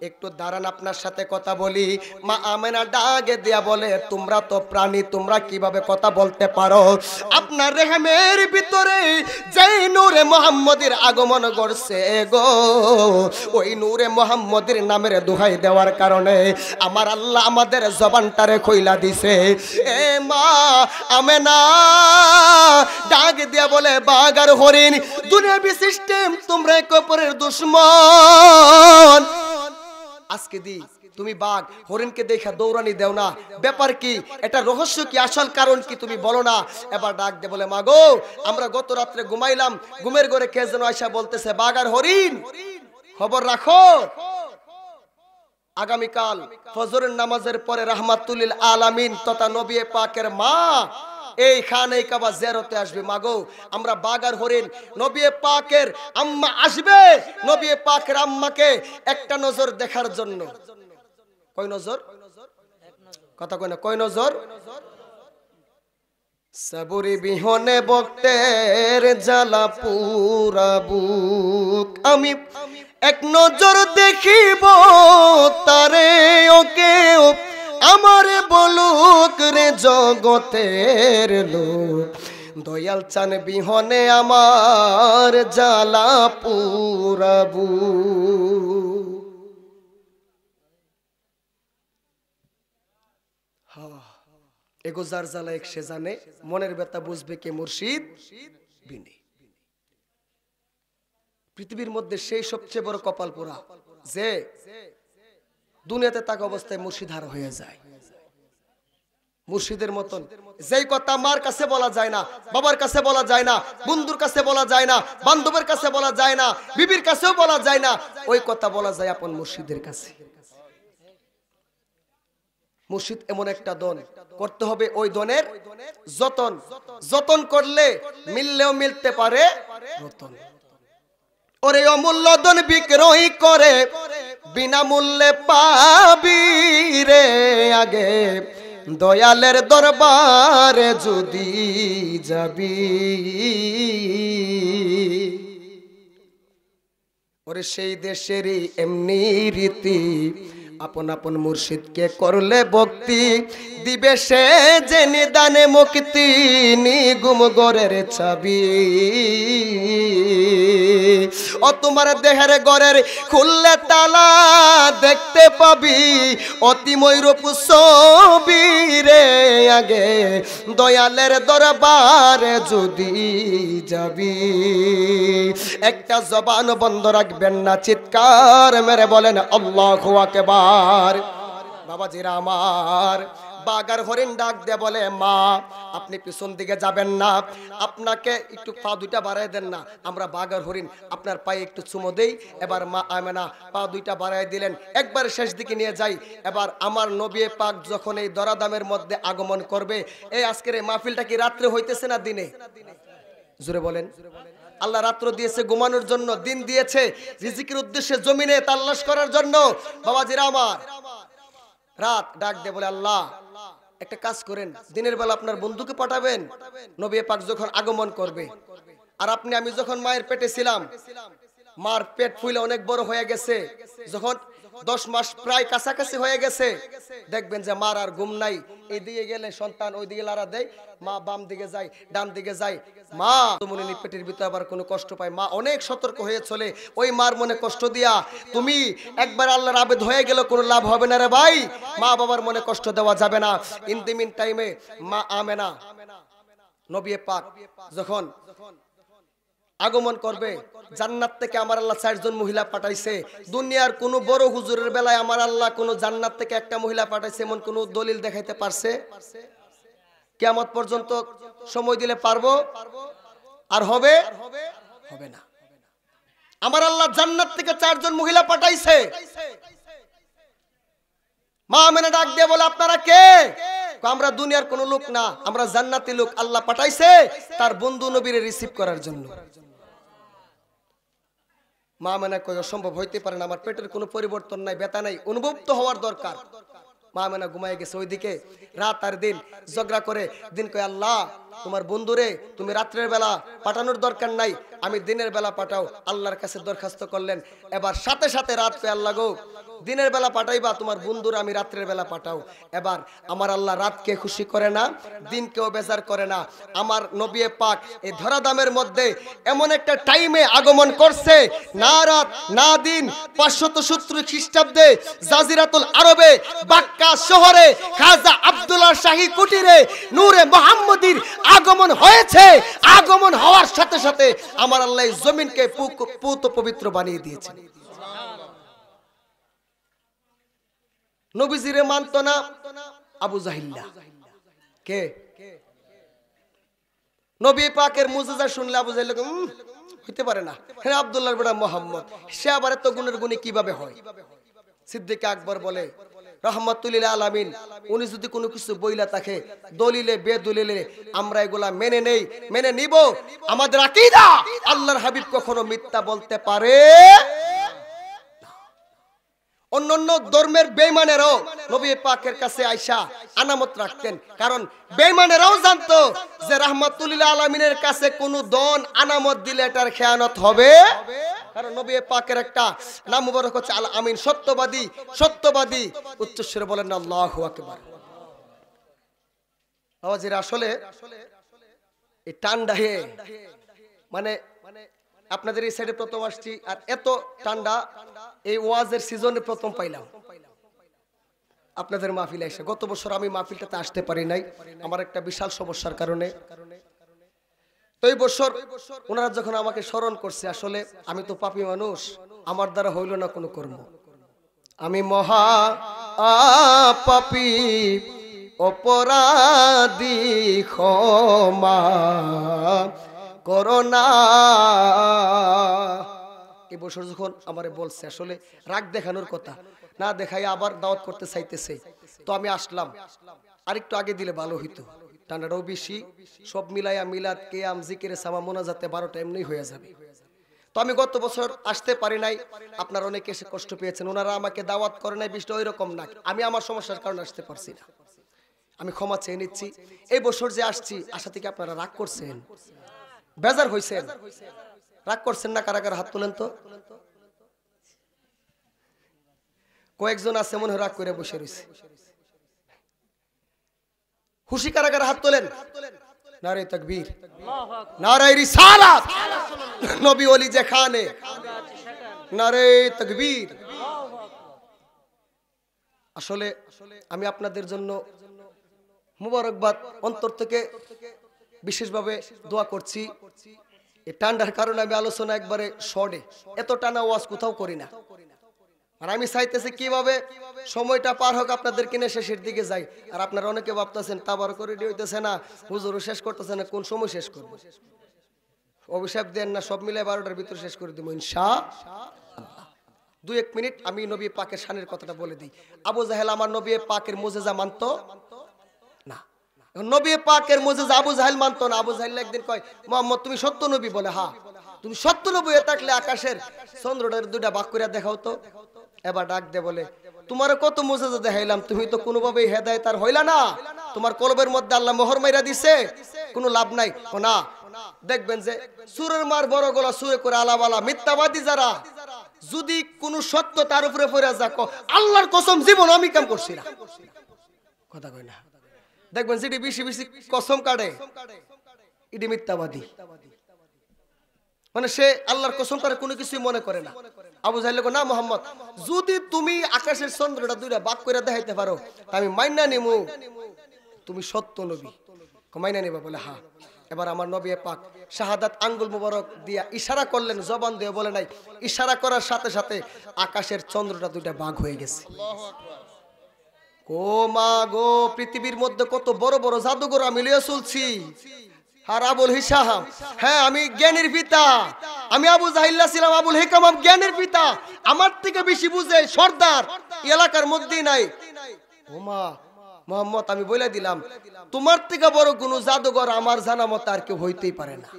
একটু দাঁড়ান, আপনার সাথে কথা বলি। মা আমেনা ডাকে দিয়া বলে, তোমরা তো প্রাণী, তোমরা কিভাবে কথা বলতে পারো? আপনার রেহেমের ভিতরে যেই নূরে মুহাম্মদের আগমন করছে গো, ওই নূরে মুহাম্মদের নামের দোহাই দেওয়ার কারণে আমার আল্লাহ আমাদের জবানটারে খইলা দিছে। এ মা আমেনা ডাক দিয়া বলে, বাঘ আর হরিণ দুনিয়াবি সিস্টেম, তোমরা একে অপরের দুশমন। আজকে দি তুমি বাঘ হরিণকে দেখা দৌড়ানি দেও না, ব্যাপার কি? এটা রহস্য কি? আসল কারণ কি? তুমি বলো না। এবার ডাক দে বলে, মাগো আমরা গত রাত্রে ঘুমাইলাম, ঘুমের ঘরে কে যেন আয়সা বলতেছে, বাঘ আর হরিণ খবর রাখো, আগামীকাল ফজরের নামাজের পরে রাহমাতুল আলামিন তথা নবী পাকের মা এই খানে কাবা জিয়ারতে আসবে। মাগো আমরা বাঘ আর হরিণ, নবী পাকের আম্মা আসবে, নবী পাকের আম্মাকে একটা নজর দেখার জন্য। কয় নজর? কথা কয় না, কয় নজর? সাবুরি বিহনে বক্তের জ্বালা পুরা বুক, আমি এক নজর দেখিব তারে, ওকে আমারে বলুক রে জগতের লোক, দয়াল চান বিহনে আমার জ্বালা পুরা বুক। এগো যার জ্বালা এক সে জানে, মনের ব্যথা বুঝবে কে মুর্শিদ বিনে। পৃথিবীর মধ্যে সেই সবচেয়ে বড় কপাল পোড়া যে দুনিয়াতে তাকে অবস্থায় মুর্শিদ হারা হয়ে যায়। মুর্শিদের মতন যেই কথা মার কাছে বলা যায় না, বাবার কাছে বলা যায় না, বন্ধুর কাছে বলা যায় না, বান্ধবের কাছে বলা যায় না, বিবির কাছেও বলা যায় না, ওই কথা বলা যায় আপন মুর্শিদের কাছে। মুর্শিদ এমন একটা দন, করতে হবে ওই দনের যতন, যতন করলে মিললেও মিলতে পারে রতন। ওরে অমূল্য দন বিক্রয় করে বিনামূল্যে পাবি রে, আগে দয়ালের দরবারে যদি যাবি। ওরে সেই দেশেরই এমনি রীতি, আপন আপন মুর্শিদকে করলে ভক্তি, দিবে সে যে নিদানে মুক্তি, নিগুম গরের চাবি। ও তোমার দেহের গরের খুললে তালা দেখতে পাবি, অতি ময়ূরূপ ছবি রে, আগে দয়ালের দরবারে যদি যাবি। একটা জবান বন্ধ রাখবেন না, চিৎকার মেরে বলেন আল্লাহু আকবার। বাবাজিরা আমার, বাগার হরিণ ডাক দিয়ে বলে, মা আপনি পিছন দিকে যাবেন না, আপনাকে একটু পা দুইটা বাড়াই দেন না, আমরা বাগার হরিণ আপনার পায়ে একটু চুমো দেই। এবার মা আমেনা পা দুইটা বাড়াই দিলেন, একবার শেষ দিকে নিয়ে যাই। এবার আমার নবী পাক যখন এই দরাদামের মধ্যে আগমন করবে, এই আজকের এই মাহফিলটা কি রাত্রে হইতেছে না দিনে? জোরে বলেন। আল্লাহ রাত্র দিয়েছে ঘুমানোর জন্য, দিন দিয়েছে রিজিকের উদ্দেশ্যে জমিনে তালাশ করার জন্য। বাবাজিরা আমার, রাত ডাক দিয়ে বলে, আল্লাহ একটা কাজ করেন, দিনের বেলা আপনার বন্ধুকে পাঠাবেন, নবী পাক যখন আগমন করবে আর আপনি আমি যখন মায়ের পেটে ছিলাম, মার পেট ফুলে অনেক বড় হয়ে গেছে, যখন 10 মাস প্রায় কাছাকাছি হয়ে গেছে, দেখবেন যে মার আর ঘুম নাই। এইদিকে গেলে সন্তান ওইদিকে লাড়া দেয়, মা বাম দিকে যায়, ডান দিকে যায়, মা মনে পেটের ভিতরে আবার কোনো কষ্ট পায়, মা অনেক সতর্ক হয়ে চলে। ওই মার মনে কষ্ট দিয়া তুমি একবার আল্লাহর আবেদ হয়ে গেল, কোনো লাভ হবে না রে ভাই। মা বাবার মনে কষ্ট দেওয়া যাবে না। ইন দি মিন টাইমে মা আমেনা নবী পাক যখন আগমন করবে, জান্নাত থেকে আমার আল্লাহ 4 জন মহিলা পাঠাইছে। দুনিয়ার কোন বড় হুজুরের বেলায় আমার আল্লাহ কোন জান্নাত থেকে একটা মহিলা পাঠাইছে এমন কোন দলিল দেখাইতে পারছে? কিয়ামত পর্যন্ত সময় দিলে পারবো? আর হবে? হবে না। আমার আল্লাহ জান্নাত থেকে 4 জন মহিলা পাঠাইছে। মা আমেনা ডাক দিয়ে বলে, আপনারা কে? আমরা দুনিয়ার কোন লোক না, আমরা জান্নাতি লোক। আল্লাহ পাঠাইছে তার বন্ধু নবীরে রিসিভ করার জন্য। মা আমেনা কই, অসম্ভব হইতে পারে না, আমার পেটের কোনো পরিবর্তন নাই, ব্যথা নাই, অনুভব তো হওয়ার দরকার। মা আমেনা ঘুমায় গেছে। ওইদিকে রাত আর দিন ঝগড়া করে। দিন কয়, আল্লাহ তোমার বন্ধুরে তুমি রাত্রের বেলা পাঠানোর দরকার নাই, আমি দিনের বেলা পাঠাও। আল্লাহর কাছে দরখাস্ত করলেন। এবার সাথে সাথে রাত কয়, আল্লাহ গো দিনের বেলা পাঠাইবা, তোমার বন্ধুরা আমি রাত্রের বেলা পাঠাও। এবার আমার আল্লাহ রাতকে খুশি করে না, দিনকেও বেজার করে না। আমার নবী পাক এই ধরাধামের মধ্যে এমন একটা টাইমে আগমন করছে, না রাত না দিন, 570 খ্রিস্টাব্দে জাজিরাতুল আরবে বাক্কা শহরে খাজা আব্দুল্লাহ শাহী কুটিরে নূরে মুহাম্মদীর আগমন হয়েছে। আগমন হওয়ার সাথে সাথে আমার আল্লাহ জমিনকে পুত পবিত্র বানিয়ে দিয়েছেন। নবীজিরে মানত না আবু জাহিল্লা। কে? নবী পাকের মুজিজা শুনলে আবু জাহিল হইতে পারে না, হ্যাঁ আব্দুল্লাহর বেটা মুহাম্মদ, সে আবার এত গুণের গুণী কিভাবে হয়? সিদ্দিক আকবর বলে, রহমাতুল্লিল আলামিন উনি যদি কোনো কিছু বইলা থাকে দলিলে বেদলিলে আমরা এগুলা মেনে নেই, মেনে নিব। আমাদের আকীদা আল্লাহর হাবিব কখনো মিথ্যা বলতে পারে। অন্যান্য ধর্মের বেঈমানেরাও নবী পাকের কাছে আয়েশা আনামত রাখতেন, কারণ বেঈমানেরাও জানতো যে রাহমাতুল্লিল আলামিনের কাছে কোনো দন আনামত দিলে এটার খেয়ানত হবে। কারণ নবী পাকের একটা নাম মুবারক হচ্ছে আল আমিন, সত্যবাদী। সত্যবাদী উচ্চস্বরে বলেন না আল্লাহু আকবার। আওয়াজের আসলে এই ঠান্ডা হে মানে আপনাদের এই সাইডে প্রথম আসছি, আর এত ঠান্ডা এই ওয়াজের সিজনে প্রথম পাইলাম আপনাদের মাহফিলে এসে। গত বছর আমি মাহফিলটাতে আসতে পারি নাই আমার একটা বিশাল সমস্যার কারণে। তো এই বছর ওনারা যখন আমাকে স্মরণ করছে, আসলে আমি তো পাপী মানুষ, আমার দ্বারা হইল না কোনো কর্ম, আমি মহা পাপী অপরাধী, ক্ষমা করোনা। এই বছর যখন আমারে বলছে, আসলে রাগ দেখানোর কথা না দেখাই আবার দাওয়াত করতে চাইতেছে, তো আমি আসলাম। আরেকটু আগে দিলে ভালো হইতো, ঠান্ডাটাও বেশি, সব মিলাইয়া মিলাদ কিয়াম জিকিরে সামা মোনাজাতে 12টা এমনি হয়ে যাবে। তো আমি গত বছর আসতে পারি নাই, আপনারা অনেকে এসে কষ্ট পেয়েছেন, ওনারা আমাকে দাওয়াত করে নাই, বিষয়টা ওই রকম না। আমি আমার সমস্যার কারণে আসতে পারছি না, আমি ক্ষমা চেয়ে নিচ্ছি। এই বছর যে আসছি, আশা থেকে আপনারা রাগ করছেন, বেজার হইছেন, রাগ করছেন না? কারা কারা হাত তোলেন তো। কয়েকজন আছে মনে হয় রাগ করে বসে রয়েছে। খুশি কারা কারা হাত তোলেন? নারে তাকবীর, নারে রিসালাত, নবী ওলি যেখানে, নারে তাকবীর। আসলে আমি আপনাদের জন্য মুবারকবাদ অন্তর থেকে বিশেষভাবে দোয়া করছি। এই ঠান্ডার কারণে আমি আলোচনা একবারে শর্টে, এত টানা ওয়াজ কোথাও করি না। আর আমি চাইতেছি কিভাবে সময়টা পার হোক, আপনাদের কিনে শেষের দিকে যাই। আর আপনারা অনেকে ভাবতেছেন তাবার করে হইতেছে না, হুজুরও শেষ করতেছে না, কোন সময় শেষ করবো? অভিশাপ দেন না, সব মিলে 12টার ভিতরে শেষ করে দেবো ইনশাআল্লাহ। 2-1 মিনিট আমি নবী পাকের শানের কথাটা বলে দিই। আবু জাহেল আমার নবী পাকের মুজিজা মানতো না। নবী পাকের মুজিজা আবু জাহেল মানতো না। আবু জাহেল একদিন কয়, মুহাম্মদ তুমি সত্য নবী? বলে হ্যাঁ। তুমি সত্য নবী হয়ে থাকলে আকাশের চন্দ্রটার 2টা ভাগ করে দেখাও তো। এবার ডাক দে বলে, তোমার কত মুজিজা দেখাইলাম, তুমি তো কোনোভাবেই হেদায়েত আর হইলা না, তোমার কলবের মধ্যে আল্লাহ মোহর মাইরা দিছে, কোনো লাভ নাই। ও না, দেখবেন যে সুরের মার বড় গলা সুরে করে আলাবালা মিথ্যাবাদী যারা, যদি কোন সত্য তার উপরে পড়ে যাক, আল্লাহর কসম জীবন আমি কাম করছি না, কথা কই না। দেখবেন যেটি বেশি বেশি কসম কাটে এটি মিথ্যাবাদী, মানে সে আল্লাহর কসম করে কোনো কিছুই মনে করে না। আবু জাহেল কয় না মুহাম্মদ, যদি তুমি আকাশের চন্দ্রটা দুইটা ভাগ করে দেখাইতে পারো আমি মাইনা নিমু তুমি সত্য নবী। মাইনা নিবা বলে হ্যাঁ। এবার আমার নবী পাক শাহাদাত আঙ্গুল মুবারক দিয়া ইশারা করলেন, জবান দিয়ে বলে নাই, ইশারা করার সাথে সাথে আকাশের চন্দ্রটা দুইটা ভাগ হয়ে গেছে। ও মা গো, পৃথিবীর মধ্যে কত বড় বড় জাদুঘর আমি লিয়ে চলছি। আর আবুল হিসাম, হ্যাঁ আমি জ্ঞানের পিতা, আমি আবু জাহিল্লা ছিলাম, আবুল হিকাম জ্ঞানের পিতা, আমার থেকে বেশি বুঝে সর্দার এলাকার মধ্যেই নাই। ও মা মোহাম্মদ, আমি বলে দিলাম তোমার থেকে বড় কোন জাদুঘর আমার জানা মতো আর কেউ হইতেই পারে না।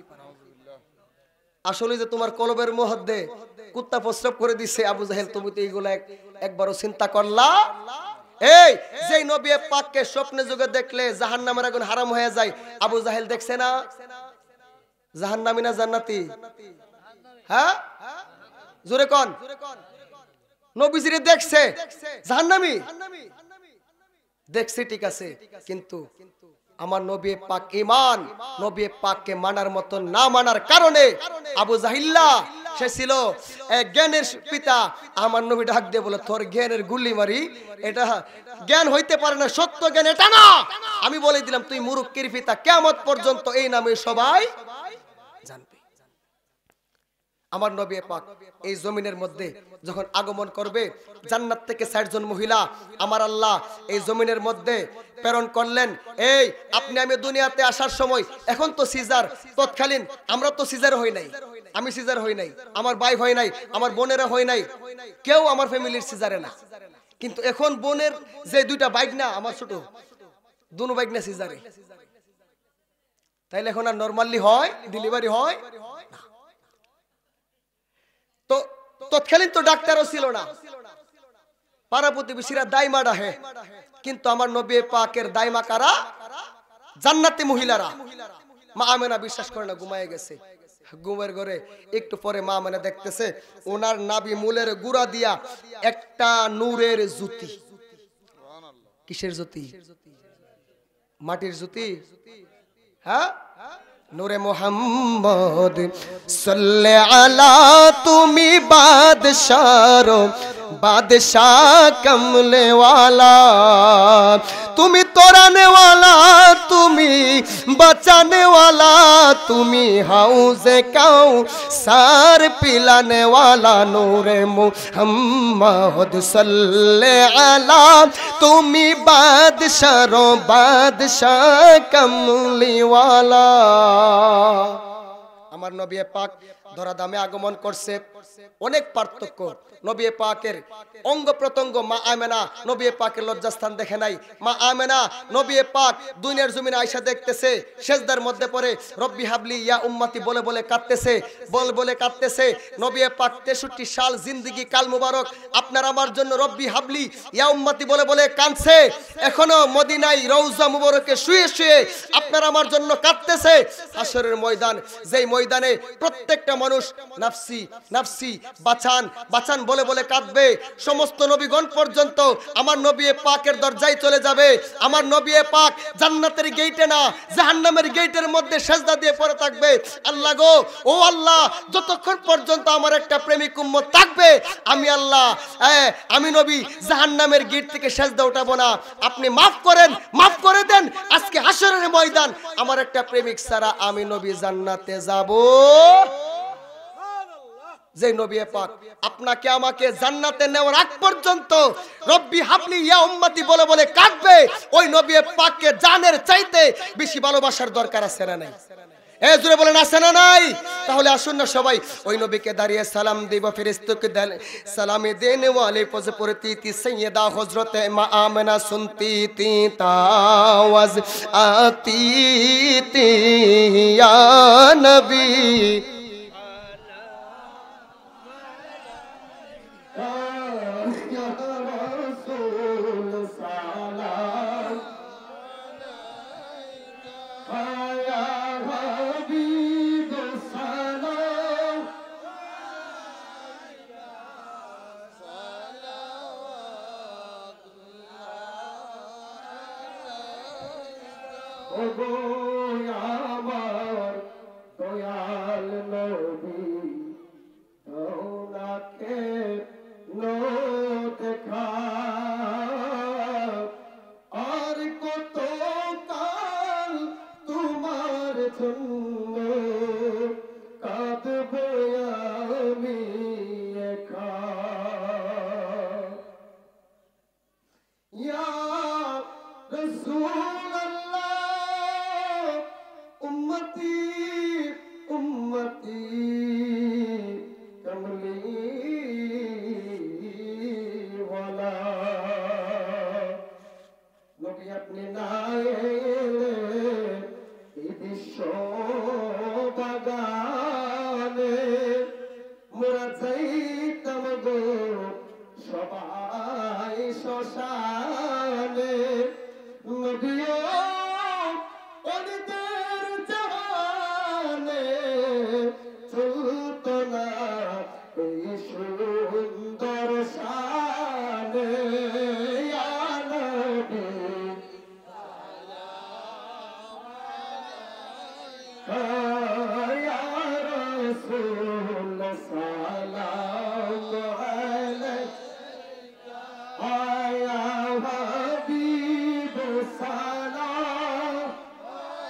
আসলে যে তোমার কলবের মধ্যে কুত্তা প্রস্রাব করে দিছে আবু জাহেল, তুমি তো এইগুলা একবারও চিন্তা করলা? এই যে নবী পাককে স্বপ্নে যুগে দেখলে জাহান্নামের আগুন হারাম হয়ে যায়, আবু জাহেল দেখছে না জাহান্নামী না জান্নাতি? হ্যাঁ জোরে কোন? নবীজিরে দেখছে জাহান্নামী দেখছে, ঠিক আছে, কিন্তু আমার নবী পাক ঈমান, নবী পাককে মানার মত না মানার কারণে আবু জাহিল্লা সে ছিল জ্ঞানের পিতা। আমার নবী ডাক দিয়ে বলে, তোর জ্ঞানের গুলি মারি, এটা জ্ঞান হইতে পারে না, সত্য জ্ঞান এটা না। আমি বলে দিলাম তুই মুরুক্কির পিতা, কিয়ামত পর্যন্ত এই নামে সবাই জানবে। আমার নবী পাক এই জমিনের মধ্যে যখন আগমন করবে, জান্নাত থেকে 60 জন মহিলা আমার আল্লাহ এই জমিনের মধ্যে প্রেরণ করলেন। এই আপনি আমি দুনিয়াতে আসার সময়, এখন তো সিজার তৎকালীন, আমরা তো সিজার হই নাই, আমি সিজার হই নাই, আমার ভাই হয় নাই, আমার বোনেরা হয় নাই, কেউ আমার ফ্যামিলির সিজারে না। কিন্তু এখন বোনের যে দুইটা বাইক না, আমার ছোট দুনো বাইক না সিজারে, তাইলে এখন আর নরমালি হয়, ডেলিভারি হয়। তো তৎকালীন তো ডাক্তারও ছিল না, পাড়া প্রতিবেশীরা দাইমা ডাহে, কিন্তু আমার নবী পাকের দাইমা কারা? জান্নাতি মহিলারা। মা আমেনা বিশ্বাস করে না, ঘুমায় গেছে। ঘুমের ঘরে একটু পরে মা আমেনা দেখতেছে ওনার নাভি মূলের গুড়া দিয়া একটা নূরের জ্যোতি। কিসের জ্যোতি? মাটির জ্যোতি। হ্যাঁ, নূরে মোহাম্মদ সাল্লে আলা, তুমি বাদশাহ বাদশাহ কমলে वाला, তুমি তোরানে वाला, তুমি बचाने वाला, তুমি হাউজে কাউসার পিলানে वाला। নূরে মোহাম্মদ সাল্লে আলা, তুমি বাদশাহ বাদশাহ কমলি वाला। আমার নবী পাক ধরা দামে আগমন করছে, অনেক পার্থক্য। নবী পাকের অঙ্গ প্রত্যঙ্গ, মা আমেনা নবী পাকের লজ্জাস্থান দেখে নাই। মা আমেনা নবী পাক দুনিয়ার জমিনে আয়েশা দেখতেছে, সেজদার মধ্যে পড়ে রব্বি হাবলি ইয়া উম্মতি বলে বলে কাঁদতেছে, বলে কাঁদতেছে। নবী পাক 63 সাল জিন্দেগি কাল মুবারক আপনার আমার জন্য রব্বি হাবলি ইয়া উম্মতি বলে বলে কাঁদছে। এখনো মদিনায় রওজা মুবারকে শুয়ে শুয়ে আপনার আমার জন্য কাঁদতেছে। হাসরের ময়দান, যেই ময়দানে প্রত্যেকটা মানুষ নাফসি নাফসি বাঁচান বাঁচান বলে বলে কাঁদবে, সমস্ত নবীগণ পর্যন্ত আমার নবী পাকের দরজায় চলে যাবে। আমার নবী পাক জান্নাতের গেটে না, জাহান্নামের গেটের মধ্যে সেজদা দিয়ে পড়ে থাকবে, আল্লাহ গো, ও আল্লাহ, যতক্ষণ পর্যন্ত আমার একটা প্রেমিক উম্মত থাকবে, আমি আল্লাহ আমি নবী জাহান্নামের গেট থেকে সেজদা উঠাবো না। আপনি মাফ করেন, মাফ করে দেন। আজকে হাসরের ময়দান আমার একটা প্রেমিক ছাড়া আমি নবী জান্নাতে যাব। যে নবী পাক আপনাকে আমাকে জান্নাতে নেওয়ার আগ পর্যন্ত রব্বি হাবলি ইয়া উম্মতি বলে বলে কাঁদবে, ওই নবী পাককে জানের চাইতে বেশি ভালোবাসার দরকার আছে না নাই? জোরে বলেন আছে না নাই? তাহলে আসুন না সবাই ওই নবীকে দাঁড়িয়ে সালাম দিব। ফেরেশতাকে সালামে দেনে वाले পজ পড়তি তি সৈয়দা হযরত মা আমেনা সুনতি তি তাওয়াজ আতি তি ইয়া নবী গো আমার দয়াল নবী ওনাকে নো দেখা আর কত কাল তোমার জন্য কাঁদব আমি একা ইয়া রাসূলুল্লাহ উম্মতি উম্মতি কমলি ওয়ালা নবী আপনি না এলে এই বিশ্ব বাগানে মোরা যাইতাম গো সবাই শ্মশানে নবীও ওদের জানে চলত না এই সুন্দর শানে ইয়া নবী ইয়া রাসূল সালাম আলাইকা ইয়া হাবিব সালাম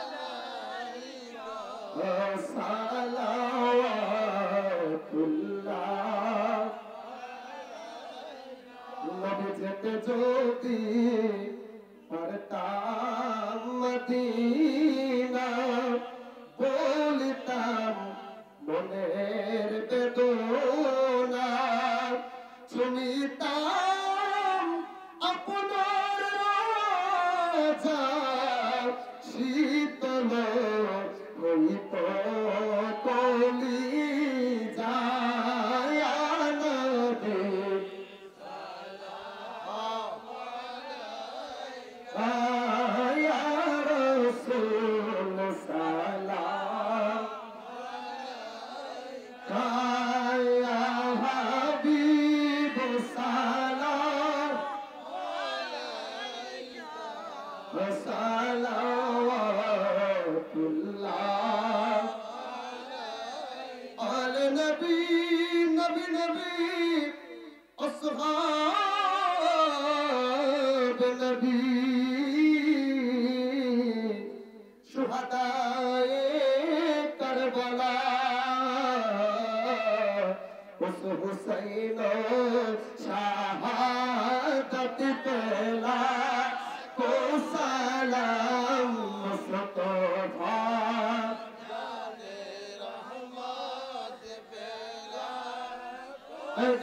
আলাইকা সালাওয়াতুল্লাহ নবী যেতে যদি পারতাম মদিনা বলিতাম মনের বেদনা শুনিতাম আপনার রাজা শীতল হইত কলি যায় নবী ইয়া রাসূল সালাম ইয়া হাবিব সালাম আলাইকা সালাওয়াতুল্লাহ আলা নবী নবী নবী আসহাব নবী শুহাদায়ে কারবালা উস হুসাইন শাহাদাত পেলা কো সালাম মুস্তাফা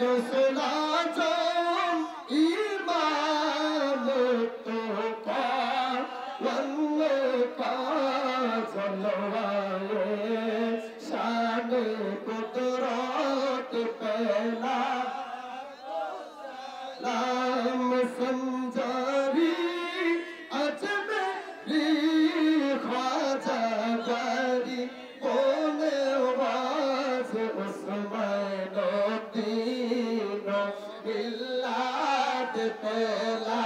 রসুলা জম ইমাম তো কা রঙ্গ কা জলওয়ায়ে শান কুদরত পেলা লাম संजारी अजमेरी ख्वाजा गारी बोले वाज उस्मान दीनो मिलाद पेला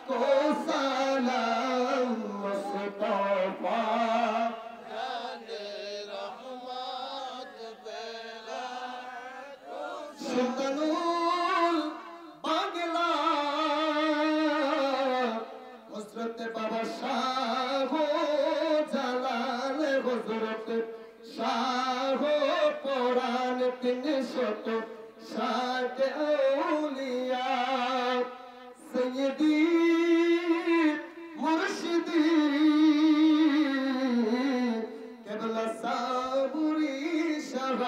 को सलाम मुस्तफा सुल्तानुल बांगला हजरत बाबा शाह জালাল হযরত শাহ পুরাণ 360 আউলিয়া সৈয়দি মুর্শিদি কেবলা সাবুরি শাহ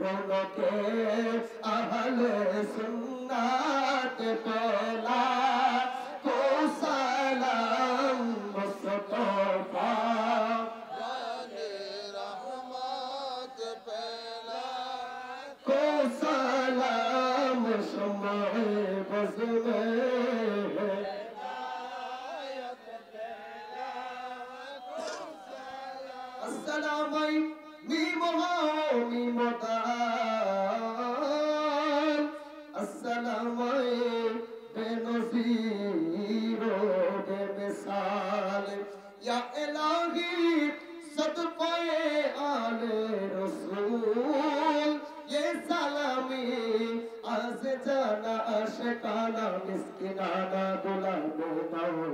রৌনকে আহলে সুন্নাত পেলা কো সালাম মুস্তফা को सलाम शुमाए बज़ में अस्सलामई मीम मीम दाल अस्सलामई बेनज़ीर পায়ে আলে রসুল ये सलामी आज जाना आशिकाना मिस्किनाना गुलामो नाओ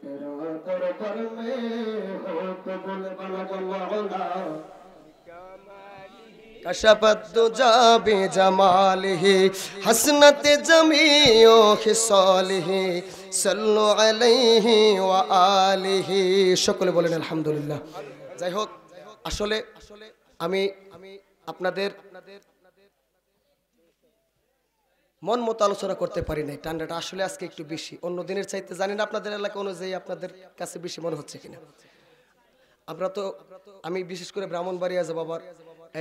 तेरा दरबार में हो कबूल बलगल्लाहुला कशफत दुजा बिजमालिही हसनत जमीओ खिसालिही सल्लु अलैहि व आलिही সকলে বলেন আলহামদুলিল্লাহ। যাই হোক, আসলে আমি আপনাদের মন মতো আলোচনা করতে পারি নাই। ঠান্ডাটা আসলে আজকে একটু বেশি, অন্য দিনের চাইতে জানি না আপনাদের এলাকা অনুযায়ী আপনাদের কাছে বেশি মনে হচ্ছে কিনা। আমরা তো আমি বিশেষ করে ব্রাহ্মণবাড়িয়া যাব, আবার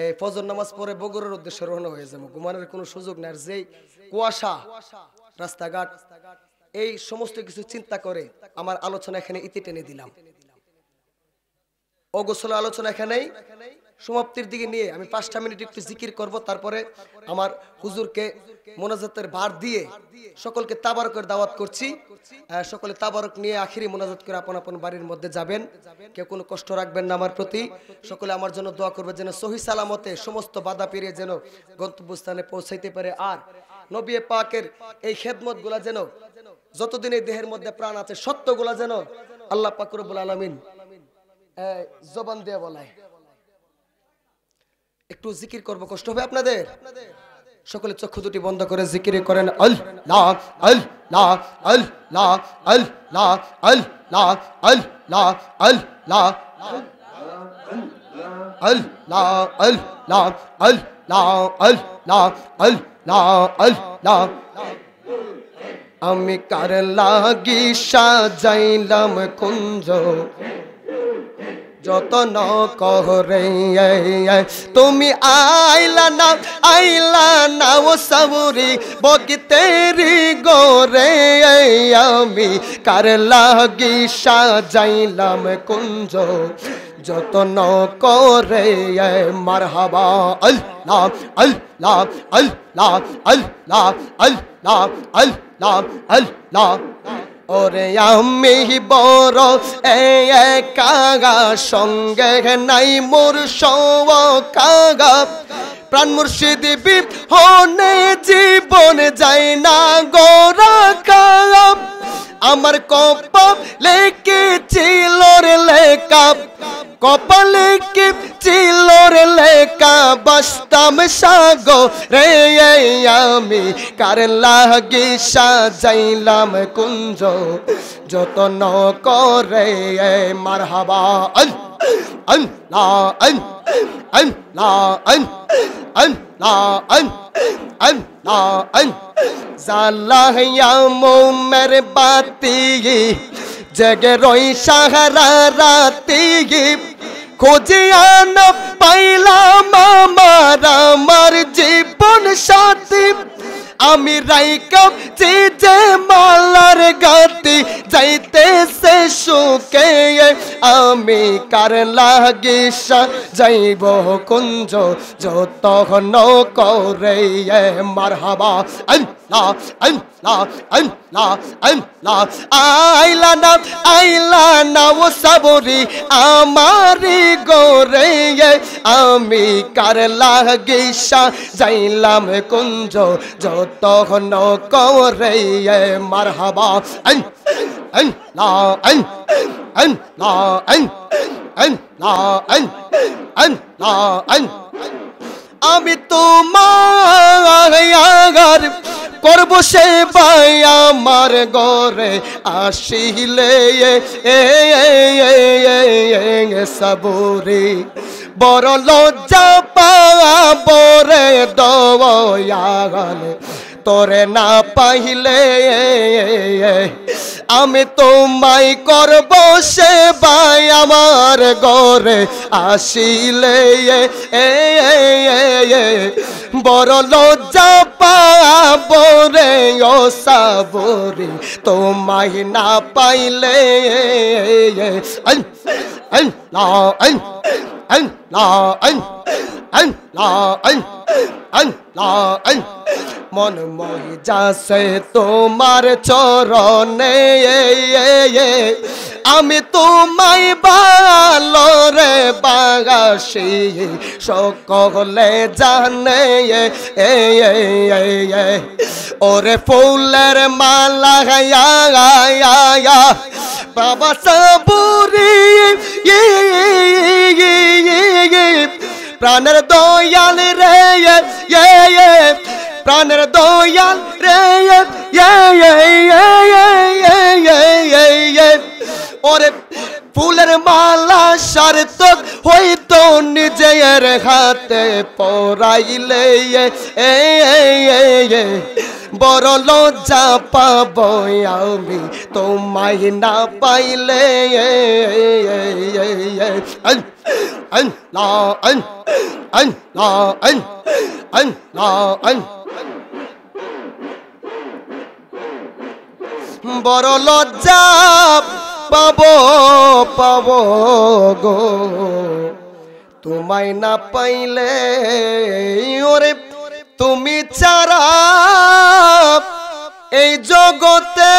এই ফজর নামাজ পড়ে বগুড়ার উদ্দেশ্যে রওনা হয়ে যাবো। ঘুমানোর কোনো সুযোগ নাই। আর যেই কুয়াশা, রাস্তাঘাট, এই সমস্ত কিছু চিন্তা করে আমার আলোচনা এখানে ইতি টেনে দিলাম। অগোছল আলোচনা এখানেই সমাপ্তির দিকে নিয়ে আমি 5টা মিনিট একটু জিকির করব, তারপরে আমার হুজুরকে মোনাজাতের ভার দিয়ে সকলকে তাবারকের দাওয়াত করছি। সকলে তাবারক নিয়ে আখিরি মোনাজাত করে আপন আপন বাড়ির মধ্যে যাবেন। কেউ কোনো কষ্ট রাখবেন না আমার প্রতি। সকলে আমার জন্য দোয়া করবে যেন সহি সালামতে সমস্ত বাধা পেরিয়ে যেন গন্তব্যস্থানে পৌঁছাইতে পারে। আর নবী পাকের এই খেদমতগুলা যেন যতদিন এই দেহের মধ্যে প্রাণ আছে সত্যগুলা যেন আল্লাহ পাক রব্বুল আলামিন জবান দিয়ে বলায়। একটু জিকির করব, কষ্ট হবে আপনাদের। সকলে চক্ষু দুটি বন্ধ করে জিকির করেন আল্লাহ আল্লাহ আল্লাহ আল্লাহ আল্লাহ আল্লাহ আল্লাহ আল্লাহ আল্লাহ আল্লাহ আল্লাহ আল্লাহ আল্লাহ। আমি কার লাগি সাজাইলাম কুঞ্জ যতন করে তুমি আইলা না ও সাবুরি বগিতেরি গোরে। আমি কার লাগি সাজাইলাম কুঞ্জ যতন করে মারহাবা আল্লাহ আল্লাহ আল্লাহ আল্লাহ আল্লাহ আল্লাহ আল্লাহ। ওরে আমি বড় কাগা সঙ্গে নাই মোর কাগা প্রাণ মুর্শিদ বিহনে জীবন যায় না গোরা কাপ। আমার কপাল লেকে চিলোর লেখা কপালে কি চিলোর লেখা বাস্তাম সাগো রে। আমি কার লাগি সাজাইলাম কুঞ্জ যতন করে মারহাবা আল্লাহ আল্লাহ আল্লাহ আল্লাহ জালাহিয়া মোমের বাতি জগে রই সাহারা রাতি খোঁজিয়া না পাইলাম আমার জীবন সাথী। আমি রাইকাম যে মালার গাতি যাইতে সে সুকে আমি কার লাগি যাইব কুঞ্জ যতন করে মারহাবা আল্লাহ আল্লাহ আল্লাহ আল্লাহ। আইলা না ও সাবরি আমারি গোরে আমি কার লাগি যাইলাম কুঞ্জ যতন করে মারহাবা আল্লাহ আল্লাহ আল্লাহ আল্লাহ। আমি তোমার করব সেবাই আমার ঘরে আসিলে সাবুরি বড় লজ্জা পাব রে দয়াল তোরে না পাইলে। আমি তোমায় করব সেবাই আমার ঘরে আসিলে বড় লজ্জা পাব রে ও সাবরি তোমায় না পাইলে। আল্লাহ আল্লাহ আল্লাহ আল্লাহ মন মই যাচ্ছে তোমার চরণে আমি তোমায় ভালো রে বাসি সকলে জানে ওরে ফুলের মালা গায়া বাবা সাবুরি প্রাণের দয়াল রে প্রাণের দয়াল রে ওরে ফুলের মালা সার্থক হইতো নিজের হাতে পরাইলে বড় লজ্জা পাব আমি তোমায় না পাইলে বড় লজ্জা পাব গো তোমায় না পাইলে ওরে তুমি ছাড়া এই জগতে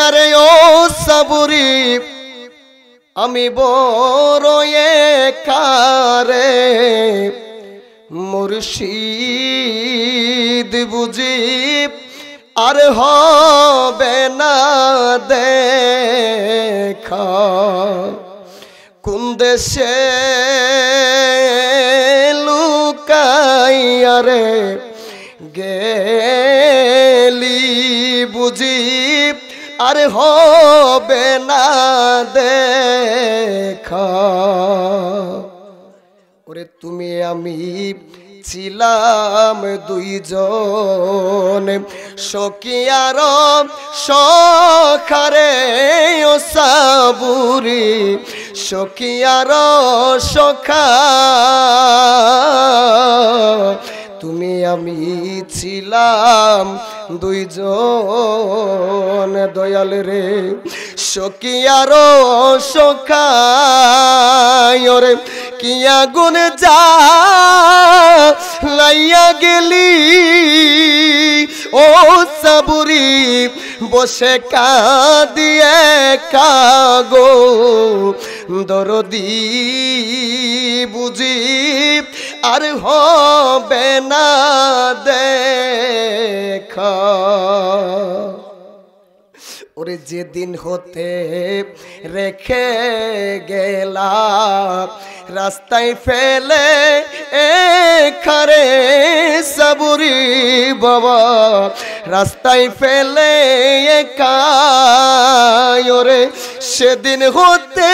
আরে ও সাবুরি আমি বড় একারে মুর্শিদ বুঝি আর হবে না দেখা কোন দেশে লুকাইয়া রে গেলি বুঝি আর হবে না দেখা ওরে তুমি আমি ছিলাম দুইজন সখিয়ার সখারে ও সাবুরি সখিয়ার সখা তুমি আমি ছিলাম দুইজন দয়াল রে সখিয়ার সখা ওরে কিয়া গুণ যা লাইয়া গেলি ও সাবুরি বসে কাঁদিয়ে কাগো দরদি বুঝি আর হবে না দেখা ওরে যেদিন হতে রেখে গেলা রাস্তায় ফেলে খারে সাবুরি বাবা রাস্তায় ফেলে ওরে সেদিন হতে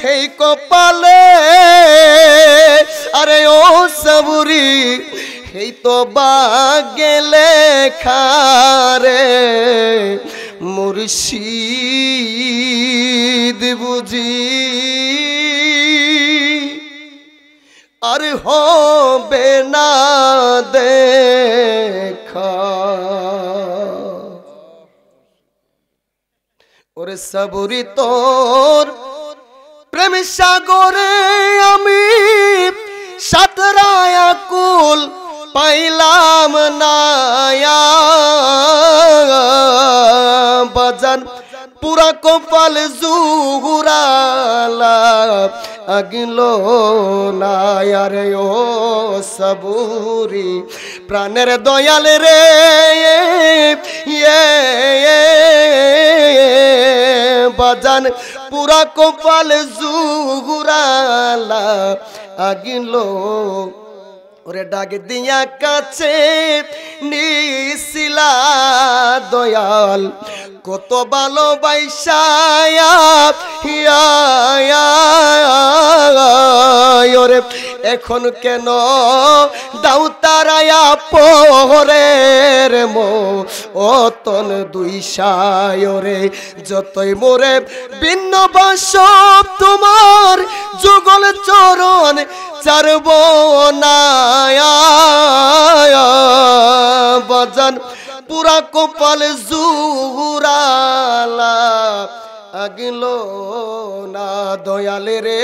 এই কপালে আরে ও সাবুরি এই তো বাগেলে খারে মুর্শিদ বুঝি আর হবে না দেখা ওরে সাবুরি তোর প্রেম সাগরে আমি সাতরায়া কুল পাইলাম না বাজান পুরা কপাল জুহুরালা আগিলো না রে ও সাবুরি প্রাণের দয়াল রে বাজান পুরা কপাল জুহুরালা আগিলো ওরে ডাক দিয়া কাছে নিছিলা দয়াল কত ভালোবাসায়া ওরে এখন কেন দাও তারায়া পহরের মো অতন দুই সায়রে যতই মোরে ভিন্ন বাসব তোমার যুগল চরণ চারব না বাজান পুরা কপাল জুহুরালা আগিলো না দয়াল রে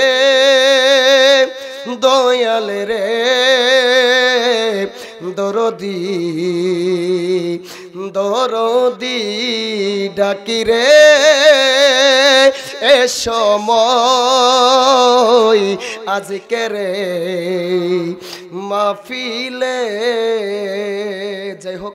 দরদি দরদি ডাকি রে এ সময় আজকে রে মাহফিলে যাই হোক